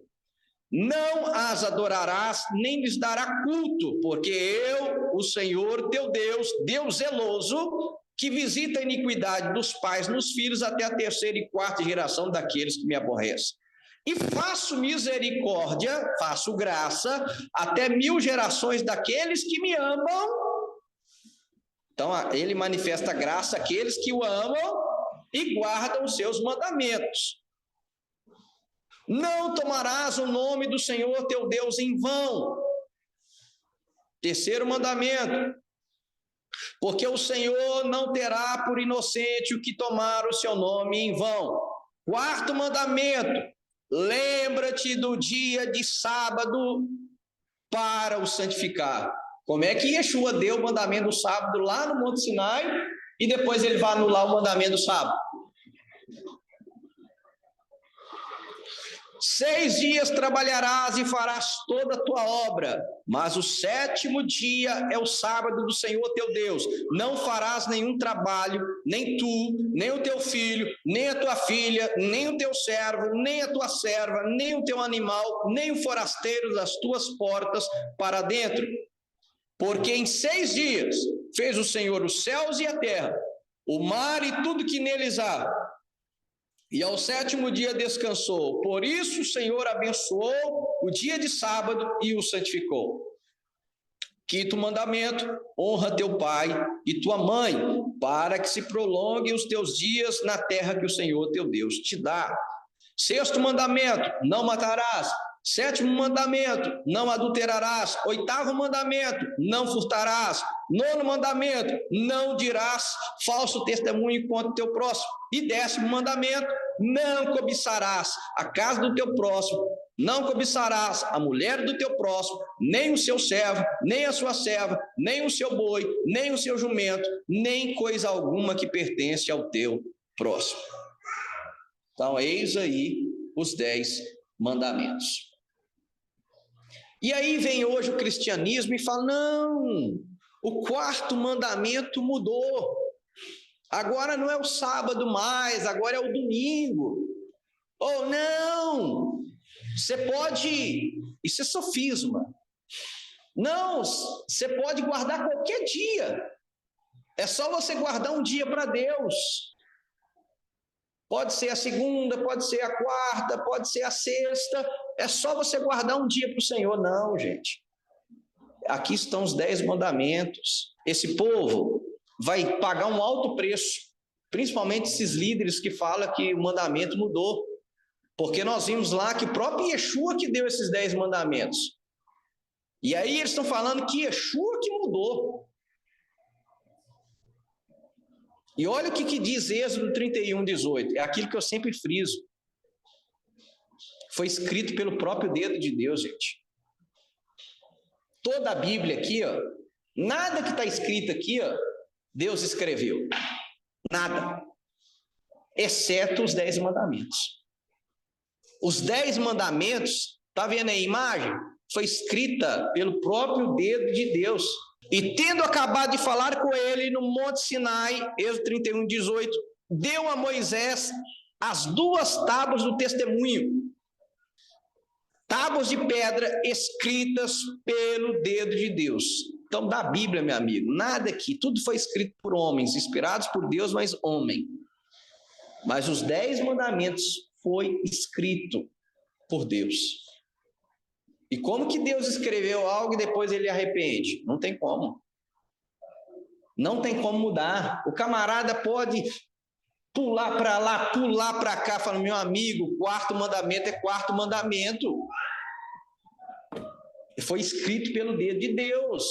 Não as adorarás, nem lhes dará culto, porque eu, o Senhor teu Deus, Deus zeloso, que visita a iniquidade dos pais nos filhos até a 3ª e 4ª geração daqueles que me aborrecem. E faço misericórdia, faço graça, até 1000 gerações daqueles que me amam. Então, ele manifesta graça àqueles que o amam e guardam os seus mandamentos. Não tomarás o nome do Senhor teu Deus em vão. 3º mandamento: porque o Senhor não terá por inocente o que tomar o seu nome em vão. 4º mandamento: lembra-te do dia de sábado para o santificar. Como é que Yeshua deu o mandamento do sábado lá no Monte Sinai e depois ele vai anular o mandamento do sábado? 6 dias trabalharás e farás toda a tua obra, mas o 7º dia é o sábado do Senhor teu Deus. Não farás nenhum trabalho, nem tu, nem o teu filho, nem a tua filha, nem o teu servo, nem a tua serva, nem o teu animal, nem o forasteiro das tuas portas para dentro. Porque em 6 dias fez o Senhor os céus e a terra, o mar e tudo que neles há. E ao 7º dia descansou. Por isso o Senhor abençoou o dia de sábado e o santificou. 5º mandamento: honra teu pai e tua mãe, para que se prolonguem os teus dias na terra que o Senhor teu Deus te dá. 6º mandamento: não matarás. 7º mandamento: não adulterarás. 8º mandamento: não furtarás. 9º mandamento: não dirás falso testemunho contra o teu próximo. E 10º mandamento: não cobiçarás a casa do teu próximo, não cobiçarás a mulher do teu próximo, nem o seu servo, nem a sua serva, nem o seu boi, nem o seu jumento, nem coisa alguma que pertence ao teu próximo. Então, eis aí os 10 mandamentos. E aí vem hoje o cristianismo e fala: não, o 4º mandamento mudou. Agora não é o sábado mais, agora é o domingo. Ou não, você pode, isso é sofisma. Não, você pode guardar qualquer dia. É só você guardar um dia para Deus. Pode ser a segunda, pode ser a quarta, pode ser a sexta. É só você guardar um dia para o Senhor. Não, gente. Aqui estão os 10 mandamentos. Esse povo vai pagar um alto preço, principalmente esses líderes que falam que o mandamento mudou. Porque nós vimos lá que o próprio Yeshua que deu esses 10 mandamentos. E aí eles estão falando que Yeshua que mudou. E olha o que diz Êxodo 31, 18. É aquilo que eu sempre friso. Foi escrito pelo próprio dedo de Deus, gente. Toda a Bíblia aqui, ó, nada que está escrito aqui, ó, Deus escreveu. Nada. Exceto os 10 mandamentos. Os 10 mandamentos, está vendo aí a imagem? Foi escrita pelo próprio dedo de Deus. E tendo acabado de falar com ele no Monte Sinai, Êxodo 31, 18, deu a Moisés as 2 tábuas do testemunho. Tábuas de pedra escritas pelo dedo de Deus. Então, da Bíblia, meu amigo, nada aqui, tudo foi escrito por homens, inspirados por Deus, mas homem. Mas os 10 mandamentos foi escrito por Deus. E como que Deus escreveu algo e depois ele arrepende? Não tem como. Não tem como mudar. O camarada pode pular para lá, pular para cá, falando, meu amigo, 4º mandamento é 4º mandamento. Foi escrito pelo dedo de Deus.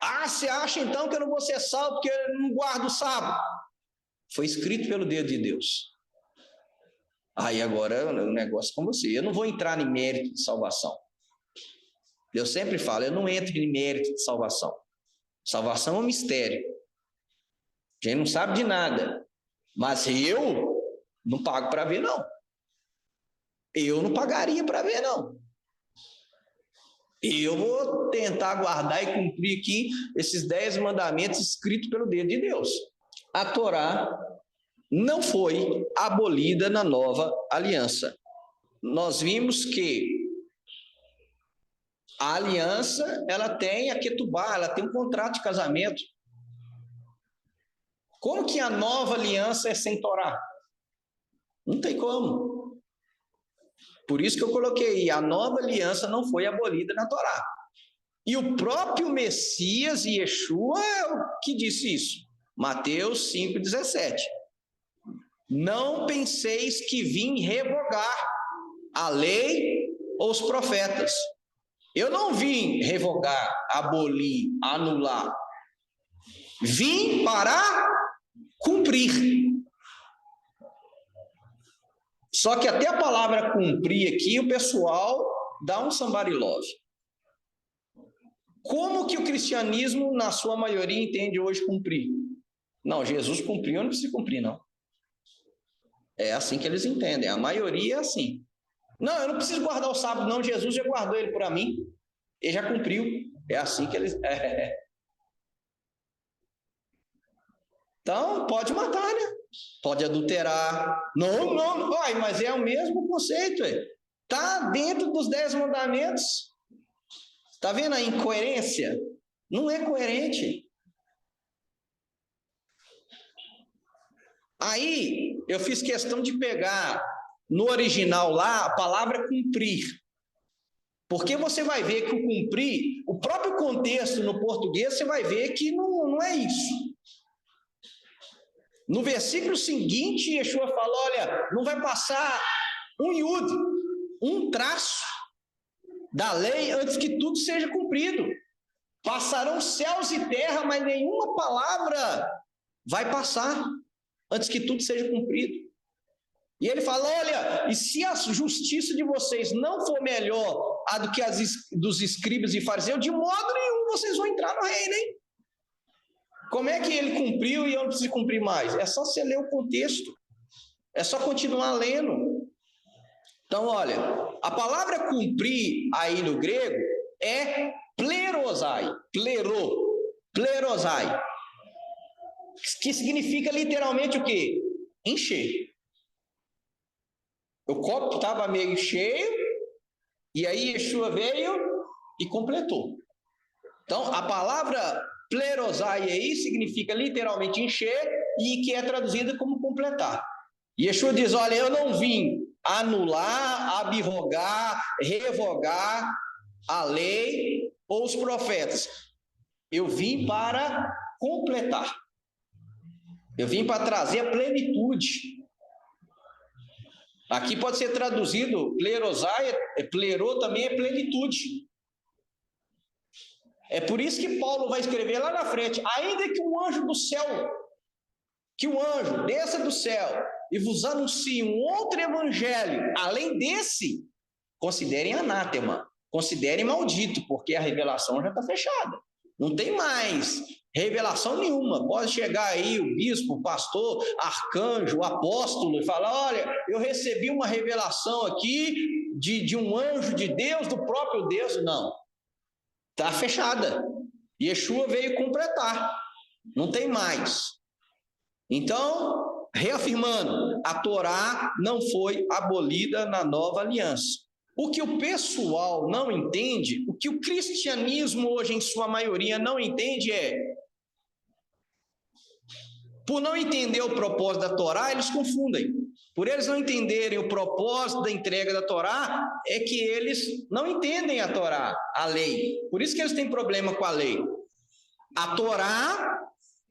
Ah, você acha então que eu não vou ser salvo porque eu não guardo o sábado? Foi escrito pelo dedo de Deus. Aí agora o negócio é com você. Eu não vou entrar em mérito de salvação. Eu sempre falo, eu não entro em mérito de salvação. Salvação é um mistério. A gente não sabe de nada. Mas eu não pago para ver, não. Eu não pagaria para ver, não. Eu vou tentar guardar e cumprir aqui esses 10 mandamentos escritos pelo dedo de Deus. A Torá não foi abolida na nova aliança. Nós vimos que a aliança, ela tem a ketubá, ela tem um contrato de casamento. Como que a nova aliança é sem Torá? Não tem como. Por isso que eu coloquei, a nova aliança não foi abolida na Torá. E o próprio Messias, Yeshua, é o que disse isso. Mateus 5,17. Não penseis que vim revogar a lei ou os profetas. Eu não vim revogar, abolir, anular. Vim para cumprir. Só que até a palavra cumprir aqui, o pessoal dá um somebody love. Como que o cristianismo, na sua maioria, entende hoje cumprir? Não, Jesus cumpriu, eu não preciso cumprir, não. É assim que eles entendem, a maioria é assim. Não, eu não preciso guardar o sábado, não, Jesus já guardou ele para mim, ele já cumpriu. É assim que eles... Então, pode matar, né? Pode adulterar. Não vai, mas é o mesmo conceito. Está dentro dos 10 mandamentos. Está vendo a incoerência? Não é coerente. Aí, eu fiz questão de pegar no original lá a palavra cumprir. Porque você vai ver que o cumprir, o próprio contexto no português, você vai ver que não é isso. No versículo seguinte, Yeshua fala, olha, não vai passar um iud, um traço da lei antes que tudo seja cumprido. Passarão céus e terra, mas nenhuma palavra vai passar antes que tudo seja cumprido. E ele fala, olha, e se a justiça de vocês não for melhor a do que a dos escribas e fariseus, de modo nenhum vocês vão entrar no reino, hein? Como é que ele cumpriu e eu não preciso cumprir mais? É só você ler o contexto. É só continuar lendo. Então, olha, a palavra cumprir aí no grego é plerosai. Plerosai. Que significa literalmente o quê? Encher. O copo estava meio cheio, e aí Yeshua veio e completou. Então, a palavra Plerosai aí significa literalmente encher e que é traduzida como completar. Yeshua diz, olha, eu não vim anular, abrogar, revogar a lei ou os profetas. Eu vim para completar. Eu vim para trazer a plenitude. Aqui pode ser traduzido, plerosai, plero também é plenitude. É por isso que Paulo vai escrever lá na frente, ainda que um anjo do céu, que o anjo desça do céu e vos anuncie um outro evangelho, além desse, considerem anátema, considerem maldito, porque a revelação já está fechada. Não tem mais revelação nenhuma. Pode chegar aí o bispo, o pastor, arcanjo, o apóstolo e falar, olha, eu recebi uma revelação aqui de um anjo de Deus, do próprio Deus. Não. Está fechada. Yeshua veio completar. Não tem mais. Então, reafirmando, a Torá não foi abolida na nova aliança. O que o pessoal não entende, o que o cristianismo hoje em sua maioria não entende é, por não entender o propósito da Torá, eles confundem. Por eles não entenderem o propósito da entrega da Torá, é que eles não entendem a Torá, a lei. Por isso que eles têm problema com a lei. A Torá,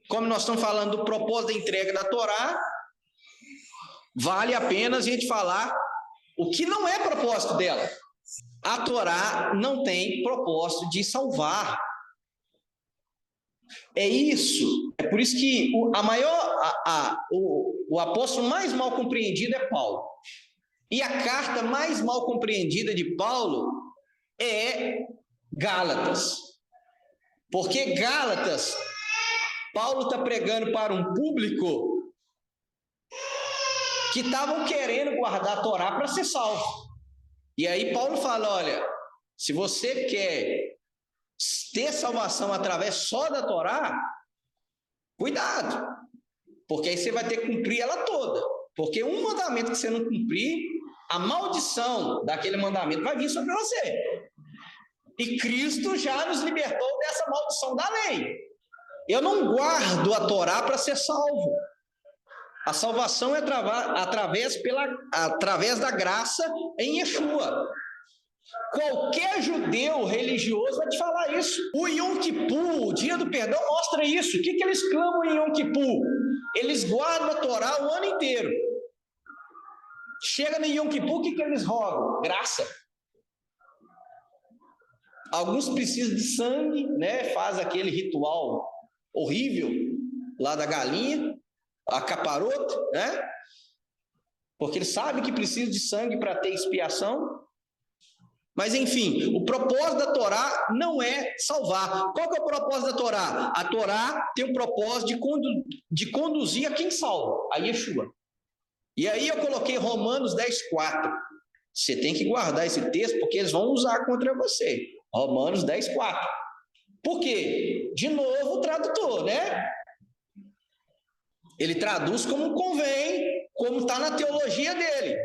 como nós estamos falando do propósito da entrega da Torá, vale a pena a gente falar o que não é propósito dela. A Torá não tem propósito de salvar. É isso. É por isso que o apóstolo mais mal compreendido é Paulo. E a carta mais mal compreendida de Paulo é Gálatas. Porque Gálatas, Paulo está pregando para um público que estavam querendo guardar a Torá para ser salvo. E aí Paulo fala, olha, se você quer ter salvação através só da Torá, cuidado, porque aí você vai ter que cumprir ela toda, porque um mandamento que você não cumprir, a maldição daquele mandamento vai vir sobre você. E Cristo já nos libertou dessa maldição da lei. Eu não guardo a Torá para ser salvo. A salvação é através da graça em Yeshua. Qualquer judeu religioso vai te falar isso. O Yom Kippur, o dia do perdão, mostra isso. O que eles clamam em Yom Kippur? Eles guardam a Torá o ano inteiro. Chega no Yom Kippur, o que eles rogam? Graça. Alguns precisam de sangue, né? Faz aquele ritual horrível lá da galinha, a caparoto, né? Porque eles sabem que precisa de sangue para ter expiação. Mas, enfim, o propósito da Torá não é salvar. Qual que é o propósito da Torá? A Torá tem o propósito de conduzir a quem salva, a Yeshua. E aí eu coloquei Romanos 10:4. Você tem que guardar esse texto, porque eles vão usar contra você. Romanos 10:4. Por quê? De novo o tradutor, né? Ele traduz como convém, como está na teologia dele.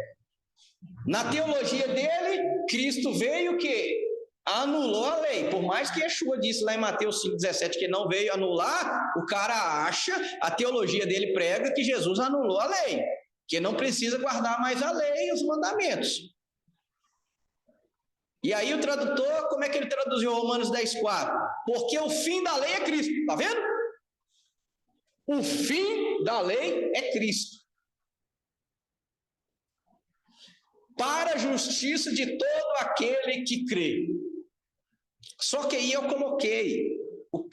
Na teologia dele, Cristo veio que anulou a lei. Por mais que Yeshua disse lá em Mateus 5,17 que não veio anular, o cara acha, a teologia dele prega que Jesus anulou a lei, que não precisa guardar mais a lei e os mandamentos. E aí o tradutor, como é que ele traduziu Romanos 10:4? Porque o fim da lei é Cristo, tá vendo? O fim da lei é Cristo. Para a justiça de todo aquele que crê. Só que aí eu coloquei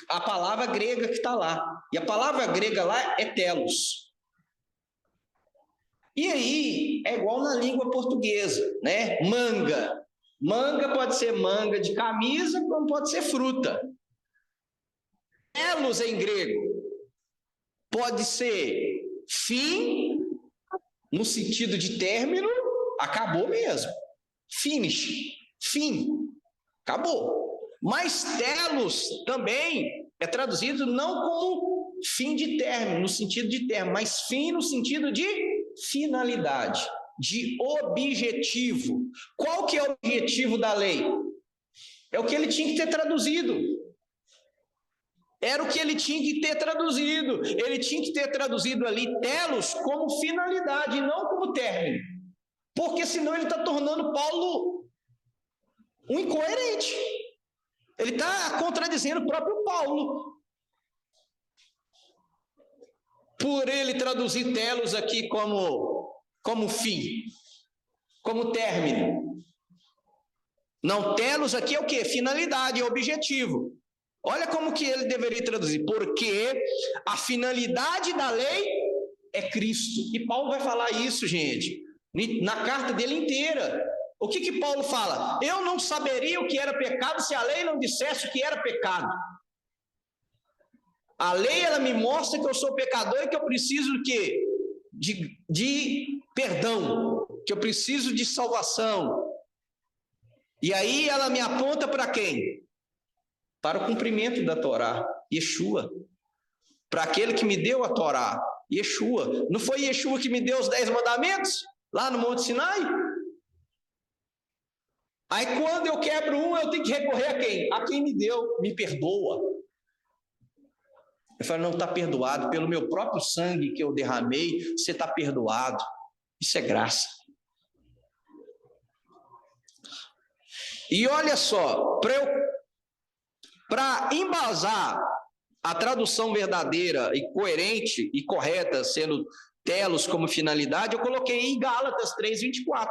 a palavra grega que está lá. E a palavra grega lá é telos. E aí é igual na língua portuguesa, né? Manga. Manga pode ser manga de camisa, como pode ser fruta. Telos em grego pode ser fim, no sentido de término, acabou mesmo. Finish, fim, acabou. Mas telos também é traduzido não como fim de término, no sentido de término, mas fim no sentido de finalidade, de objetivo. Qual que é o objetivo da lei? É o que ele tinha que ter traduzido. Era o que ele tinha que ter traduzido. Ele tinha que ter traduzido ali telos como finalidade e não como término. Porque senão ele está tornando Paulo um incoerente. Ele está contradizendo o próprio Paulo. Por ele traduzir telos aqui como fim, como término. Não, telos aqui é o quê? Finalidade, é objetivo. Olha como que ele deveria traduzir. Porque a finalidade da lei é Cristo. E Paulo vai falar isso, gente, na carta dele inteira. O que Paulo fala? Eu não saberia o que era pecado se a lei não dissesse o que era pecado. A lei, ela me mostra que eu sou pecador e que eu preciso do quê? De perdão, que eu preciso de salvação. E aí ela me aponta para quem? Para o cumprimento da Torá, Yeshua. Para aquele que me deu a Torá, Yeshua. Não foi Yeshua que me deu os 10 mandamentos? Lá no Monte Sinai? Aí quando eu quebro um, eu tenho que recorrer a quem? A quem me deu, me perdoa. Eu falo, não, está perdoado, pelo meu próprio sangue que eu derramei, você está perdoado. Isso é graça. E olha só, para embasar a tradução verdadeira e coerente e correta, sendo telos como finalidade, eu coloquei em Gálatas 3:24.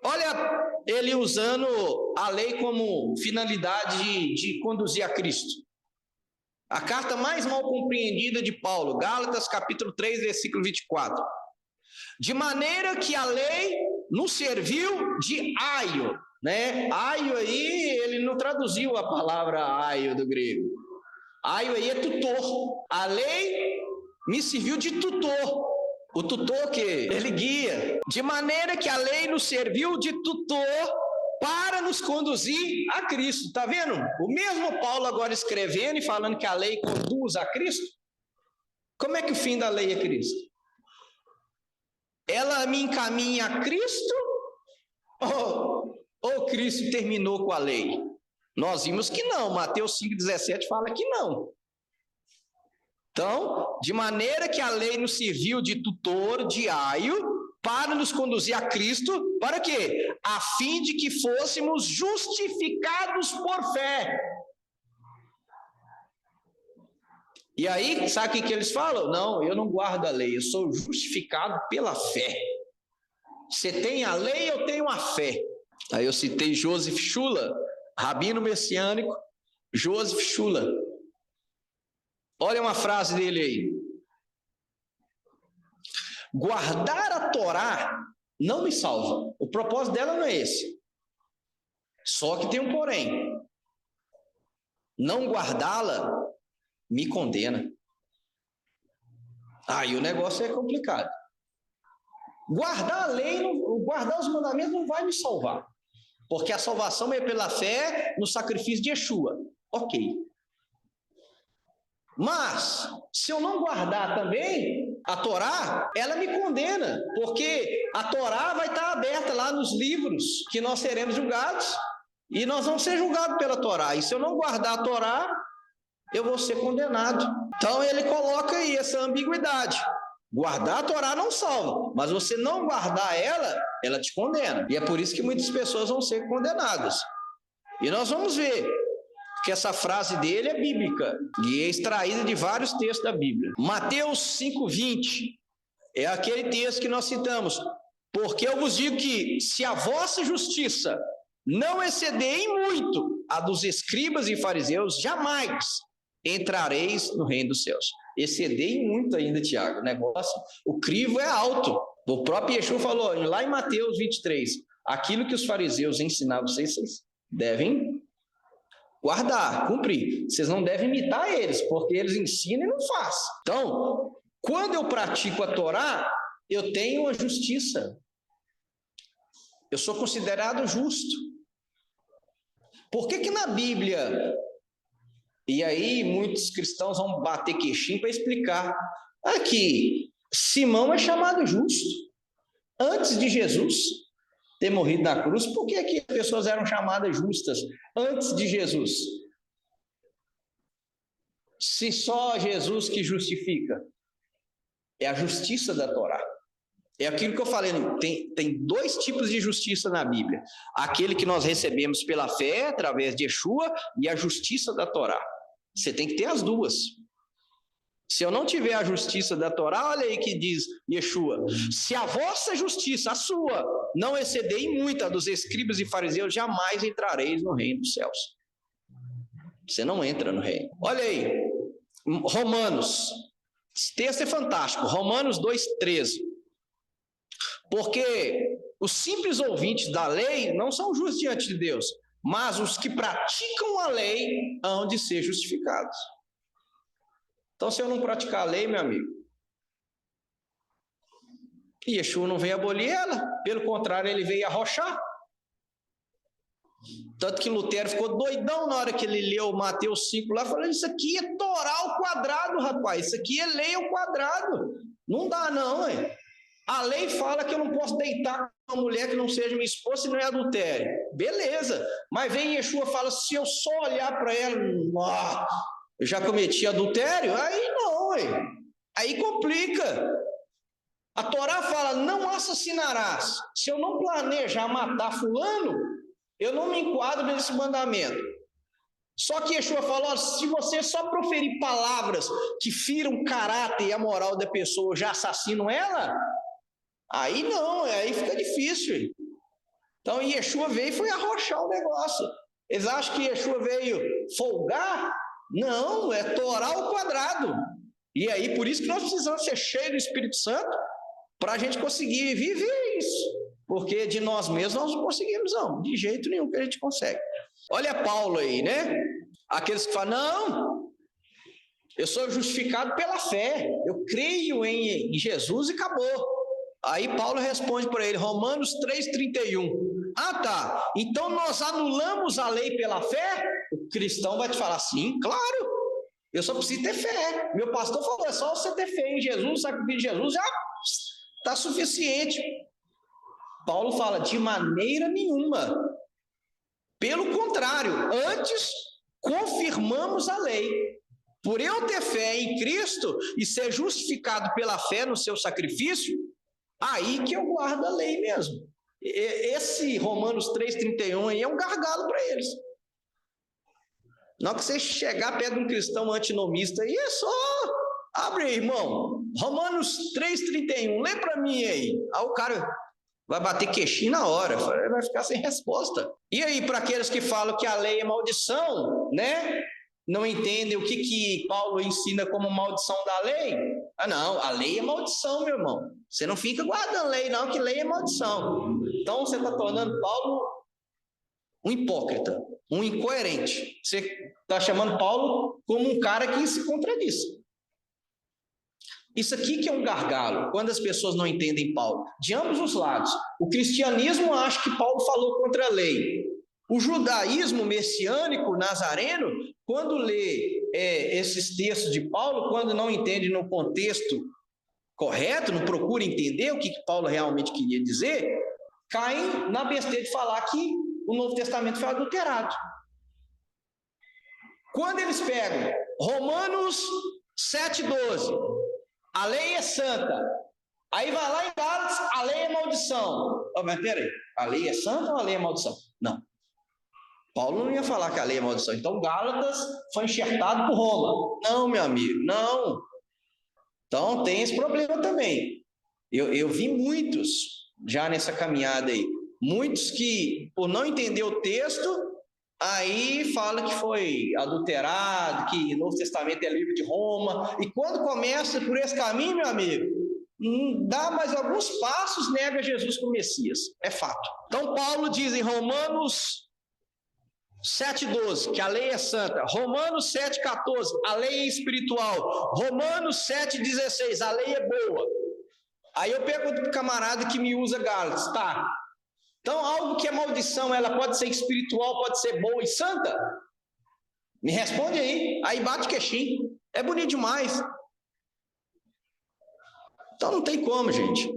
Olha ele usando a lei como finalidade de conduzir a Cristo. A carta mais mal compreendida de Paulo, Gálatas capítulo 3, versículo 24. De maneira que a lei nos serviu de aio, né? Aio aí, ele não traduziu a palavra aio do grego. Aio aí é tutor. A lei me serviu de tutor. O tutor que ele guia. De maneira que a lei nos serviu de tutor para nos conduzir a Cristo. Está vendo? O mesmo Paulo agora escrevendo e falando que a lei conduz a Cristo. Como é que o fim da lei é Cristo? Ela me encaminha a Cristo ou Cristo terminou com a lei? Nós vimos que não. Mateus 5,17 fala que não. Então, de maneira que a lei nos serviu de tutor, de aio, para nos conduzir a Cristo, para quê? A fim de que fôssemos justificados por fé. E aí, sabe o que eles falam? Não, eu não guardo a lei, eu sou justificado pela fé. Você tem a lei, eu tenho a fé. Aí eu citei Joseph Shula, rabino messiânico, Joseph Shula. Olha uma frase dele aí. Guardar a Torá não me salva. O propósito dela não é esse. Só que tem um porém. Não guardá-la me condena. Aí o negócio é complicado. Guardar a lei, guardar os mandamentos não vai me salvar. Porque a salvação é pela fé no sacrifício de Yeshua. Ok. Mas, se eu não guardar também a Torá, ela me condena, porque a Torá vai estar aberta lá nos livros que nós seremos julgados, e nós vamos ser julgados pela Torá, e se eu não guardar a Torá, eu vou ser condenado. Então ele coloca aí essa ambiguidade. Guardar a Torá não salva, mas você não guardar ela te condena, e é por isso que muitas pessoas vão ser condenadas. E nós vamos ver que essa frase dele é bíblica e é extraída de vários textos da Bíblia. Mateus 5:20 é aquele texto que nós citamos. Porque eu vos digo que se a vossa justiça não exceder em muito a dos escribas e fariseus, jamais entrareis no reino dos céus. Exceder em muito ainda, Tiago. O negócio, o crivo é alto. O próprio Yeshua falou lá em Mateus 23, aquilo que os fariseus ensinavam vocês devem guardar, cumprir. Vocês não devem imitar eles, porque eles ensinam e não fazem. Então, quando eu pratico a Torá, eu tenho a justiça. Eu sou considerado justo. Por que na Bíblia, e aí muitos cristãos vão bater queixinho para explicar, aqui, Simão é chamado justo. Antes de Jesus ter morrido na cruz, por que as pessoas eram chamadas justas antes de Jesus? Se só Jesus que justifica, é a justiça da Torá. É aquilo que eu falei, tem dois tipos de justiça na Bíblia. Aquele que nós recebemos pela fé, através de Yeshua, e a justiça da Torá. Você tem que ter as duas. Se eu não tiver a justiça da Torá, olha aí que diz Yeshua, se a vossa justiça, a sua, não exceder em muito a dos escribas e fariseus, jamais entrareis no reino dos céus. Você não entra no reino. Olha aí, Romanos, esse texto é fantástico, Romanos 2,13. Porque os simples ouvintes da lei não são justos diante de Deus, mas os que praticam a lei hão de ser justificados. Então, se eu não praticar a lei, meu amigo, Yeshua não veio abolir ela, pelo contrário, ele veio arrochar. Tanto que Lutero ficou doidão na hora que ele leu Mateus 5 lá, falando, isso aqui é Torá ao quadrado, rapaz, isso aqui é lei ao quadrado. Não dá não, hein? A lei fala que eu não posso deitar com uma mulher que não seja minha esposa se não é adultério. Beleza, mas vem Yeshua e fala, se eu só olhar para ela, eu já cometi adultério? Aí não, hein? Aí complica. A Torá fala, não assassinarás. Se eu não planejar matar fulano, eu não me enquadro nesse mandamento. Só que Yeshua falou, se você só proferir palavras que firam o caráter e a moral da pessoa, já assassinam ela, aí não, aí fica difícil. Então Yeshua veio e foi arrochar o negócio. Eles acham que Yeshua veio folgar? Não, é Torá ao quadrado. E aí, por isso que nós precisamos ser cheios do Espírito Santo, para a gente conseguir viver isso. Porque de nós mesmos nós não conseguimos, não. De jeito nenhum que a gente consegue. Olha Paulo aí, né? Aqueles que falam, não, eu sou justificado pela fé. Eu creio em Jesus e acabou. Aí Paulo responde para ele, Romanos 3,31. Ah, tá. Então nós anulamos a lei pela fé? O cristão vai te falar, sim, claro. Eu só preciso ter fé. Meu pastor falou, é só você ter fé em Jesus, o sacrifício de Jesus já está suficiente. Paulo fala, de maneira nenhuma. Pelo contrário, antes confirmamos a lei. Por eu ter fé em Cristo e ser justificado pela fé no seu sacrifício, aí que eu guardo a lei mesmo. Esse Romanos 3,31 aí é um gargalo para eles. Na hora que você chegar perto de um cristão antinomista, aí é só... Abre aí, irmão. Romanos 3,31, lê para mim aí. Aí o cara vai bater queixinho na hora, vai ficar sem resposta. E aí, para aqueles que falam que a lei é maldição, né? Não entendem o que Paulo ensina como maldição da lei? Ah, não, a lei é maldição, meu irmão. Você não fica guardando lei, não, que lei é maldição. Então, você está tornando Paulo um hipócrita, um incoerente. Você está chamando Paulo como um cara que se contradiz. Isso aqui que é um gargalo, quando as pessoas não entendem Paulo, de ambos os lados. O cristianismo acha que Paulo falou contra a lei. O judaísmo messiânico, nazareno, quando lê esses textos de Paulo, quando não entende no contexto correto, não procura entender o que Paulo realmente queria dizer, caem na besteira de falar que o Novo Testamento foi adulterado. Quando eles pegam Romanos 7,12, a lei é santa. Aí vai lá em Gálatas, a lei é maldição. Oh, mas peraí, a lei é santa ou a lei é maldição? Não. Paulo não ia falar que a lei é maldição. Então Gálatas foi enxertado por Roma. Não, meu amigo, não. Então tem esse problema também. Eu vi muitos já nessa caminhada aí. Muitos que, por não entender o texto, aí fala que foi adulterado, que o Novo Testamento é livro de Roma, e quando começa por esse caminho, meu amigo, dá mais alguns passos, nega Jesus como Messias, é fato. Então Paulo diz em Romanos 7,12, que a lei é santa, Romanos 7,14, a lei é espiritual, Romanos 7,16, a lei é boa. Aí eu pergunto para o camarada que me usa Gálatas, tá? Então, algo que é maldição, ela pode ser espiritual, pode ser boa e santa? Me responde aí. Aí bate queixinho. É bonito demais. Então, não tem como, gente.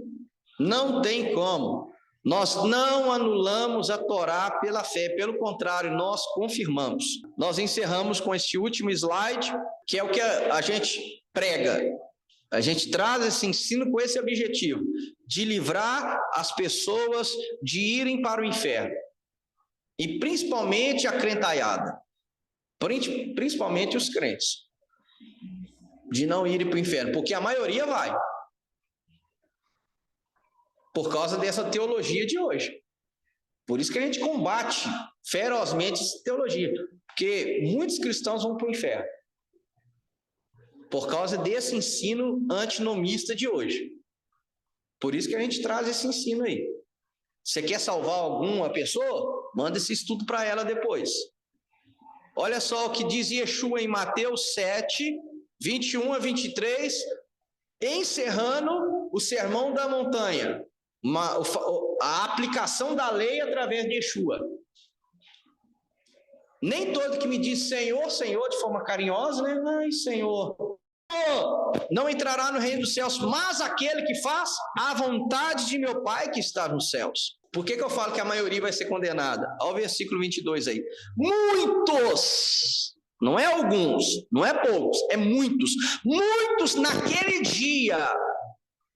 Não tem como. Nós não anulamos a Torá pela fé, pelo contrário, nós confirmamos. Nós encerramos com este último slide, que é o que a gente prega. A gente traz esse ensino com esse objetivo, de livrar as pessoas de irem para o inferno. E principalmente a crentaiada, principalmente os crentes, de não irem para o inferno, porque a maioria vai. Por causa dessa teologia de hoje. Por isso que a gente combate ferozmente essa teologia. Porque muitos cristãos vão para o inferno. Por causa desse ensino antinomista de hoje. Por isso que a gente traz esse ensino aí. Você quer salvar alguma pessoa? Manda esse estudo para ela depois. Olha só o que diz Yeshua em Mateus 7, 21 a 23, encerrando o Sermão da Montanha. A aplicação da lei através de Yeshua. Nem todo que me diz Senhor, Senhor, de forma carinhosa, né? Ai, Senhor, não entrará no reino dos céus, mas aquele que faz a vontade de meu Pai que está nos céus. Por que eu falo que a maioria vai ser condenada? Olha o versículo 22 aí. Muitos, não é alguns, não é poucos, é muitos. Muitos naquele dia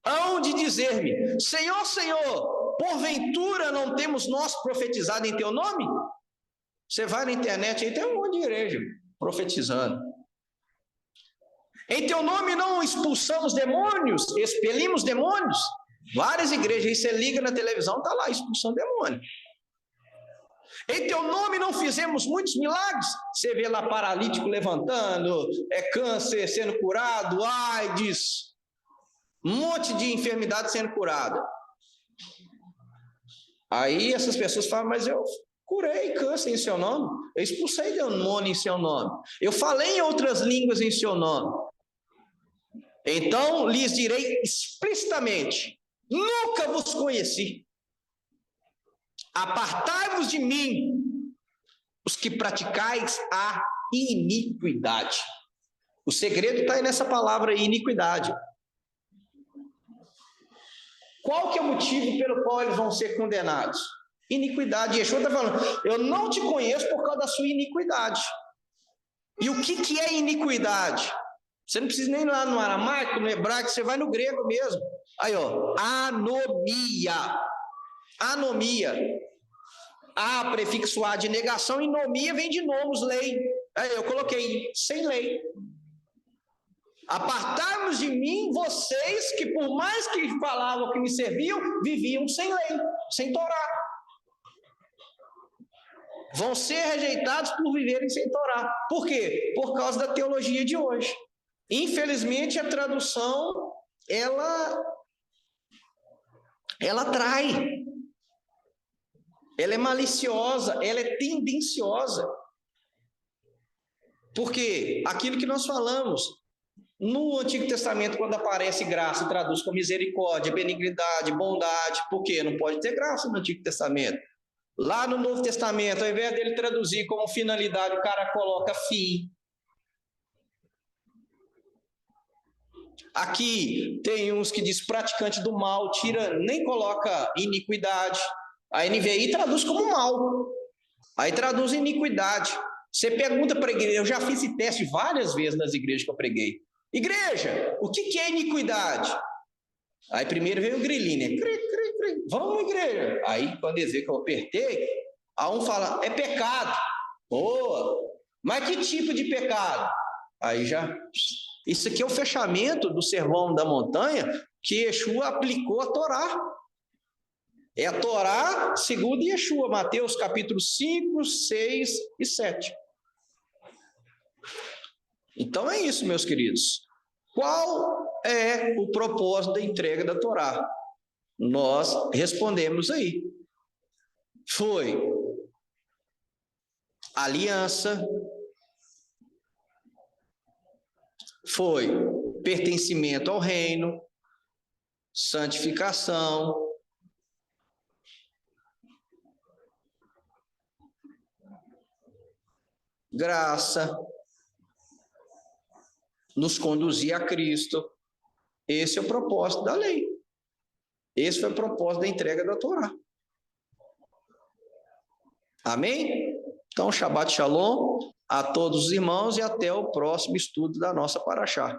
hão de dizer-me, Senhor, Senhor, porventura não temos nós profetizado em teu nome? Você vai na internet, aí tem um monte de igreja profetizando. Em teu nome não expulsamos demônios, expelimos demônios? Várias igrejas, aí você liga na televisão, está lá expulsando demônio. Em teu nome não fizemos muitos milagres? Você vê lá paralítico levantando, câncer sendo curado, AIDS, um monte de enfermidade sendo curada. Aí essas pessoas falam, mas eu curei câncer em seu nome, eu expulsei demônio em seu nome, eu falei em outras línguas em seu nome. Então lhes direi explicitamente, nunca vos conheci. Apartai-vos de mim, os que praticais a iniquidade. O segredo está aí nessa palavra iniquidade. Qual que é o motivo pelo qual eles vão ser condenados? Iniquidade. Yeshua está falando, eu não te conheço por causa da sua iniquidade. E o que é iniquidade? Você não precisa nem ir lá no aramaico, no hebraico, você vai no grego mesmo. Aí, ó, anomia. Anomia. A prefixo A de negação, e nomia vem de nomos, lei. Aí eu coloquei sem lei. Apartai-vos de mim, vocês que por mais que falavam que me serviam, viviam sem lei, sem Torá. Vão ser rejeitados por viverem sem Torá. Por quê? Por causa da teologia de hoje. Infelizmente, a tradução, ela trai. Ela é maliciosa, ela é tendenciosa. Porque aquilo que nós falamos, no Antigo Testamento, quando aparece graça, traduz com misericórdia, benignidade, bondade. Por quê? Não pode ter graça no Antigo Testamento. Lá no Novo Testamento, ao invés dele traduzir como finalidade, o cara coloca fim. Aqui tem uns que diz praticante do mal, nem coloca iniquidade. A NVI traduz como mal. Aí traduz iniquidade. Você pergunta para a igreja, eu já fiz esse teste várias vezes nas igrejas que eu preguei. Igreja, o que é iniquidade? Aí primeiro veio o grilinho, né? Vamos, igreja. Aí quando eles veem que eu apertei, a um fala, é pecado. Boa. Mas que tipo de pecado? Aí já... Isso aqui é o fechamento do Sermão da Montanha que Yeshua aplicou a Torá. É a Torá segundo Yeshua, Mateus capítulo 5, 6 e 7. Então é isso, meus queridos. Qual é o propósito da entrega da Torá? Nós respondemos aí. Foi aliança, foi pertencimento ao reino, santificação, graça, nos conduzir a Cristo. Esse é o propósito da lei. Esse foi o propósito da entrega da Torá. Amém? Então, Shabbat Shalom a todos os irmãos e até o próximo estudo da nossa Paraxá.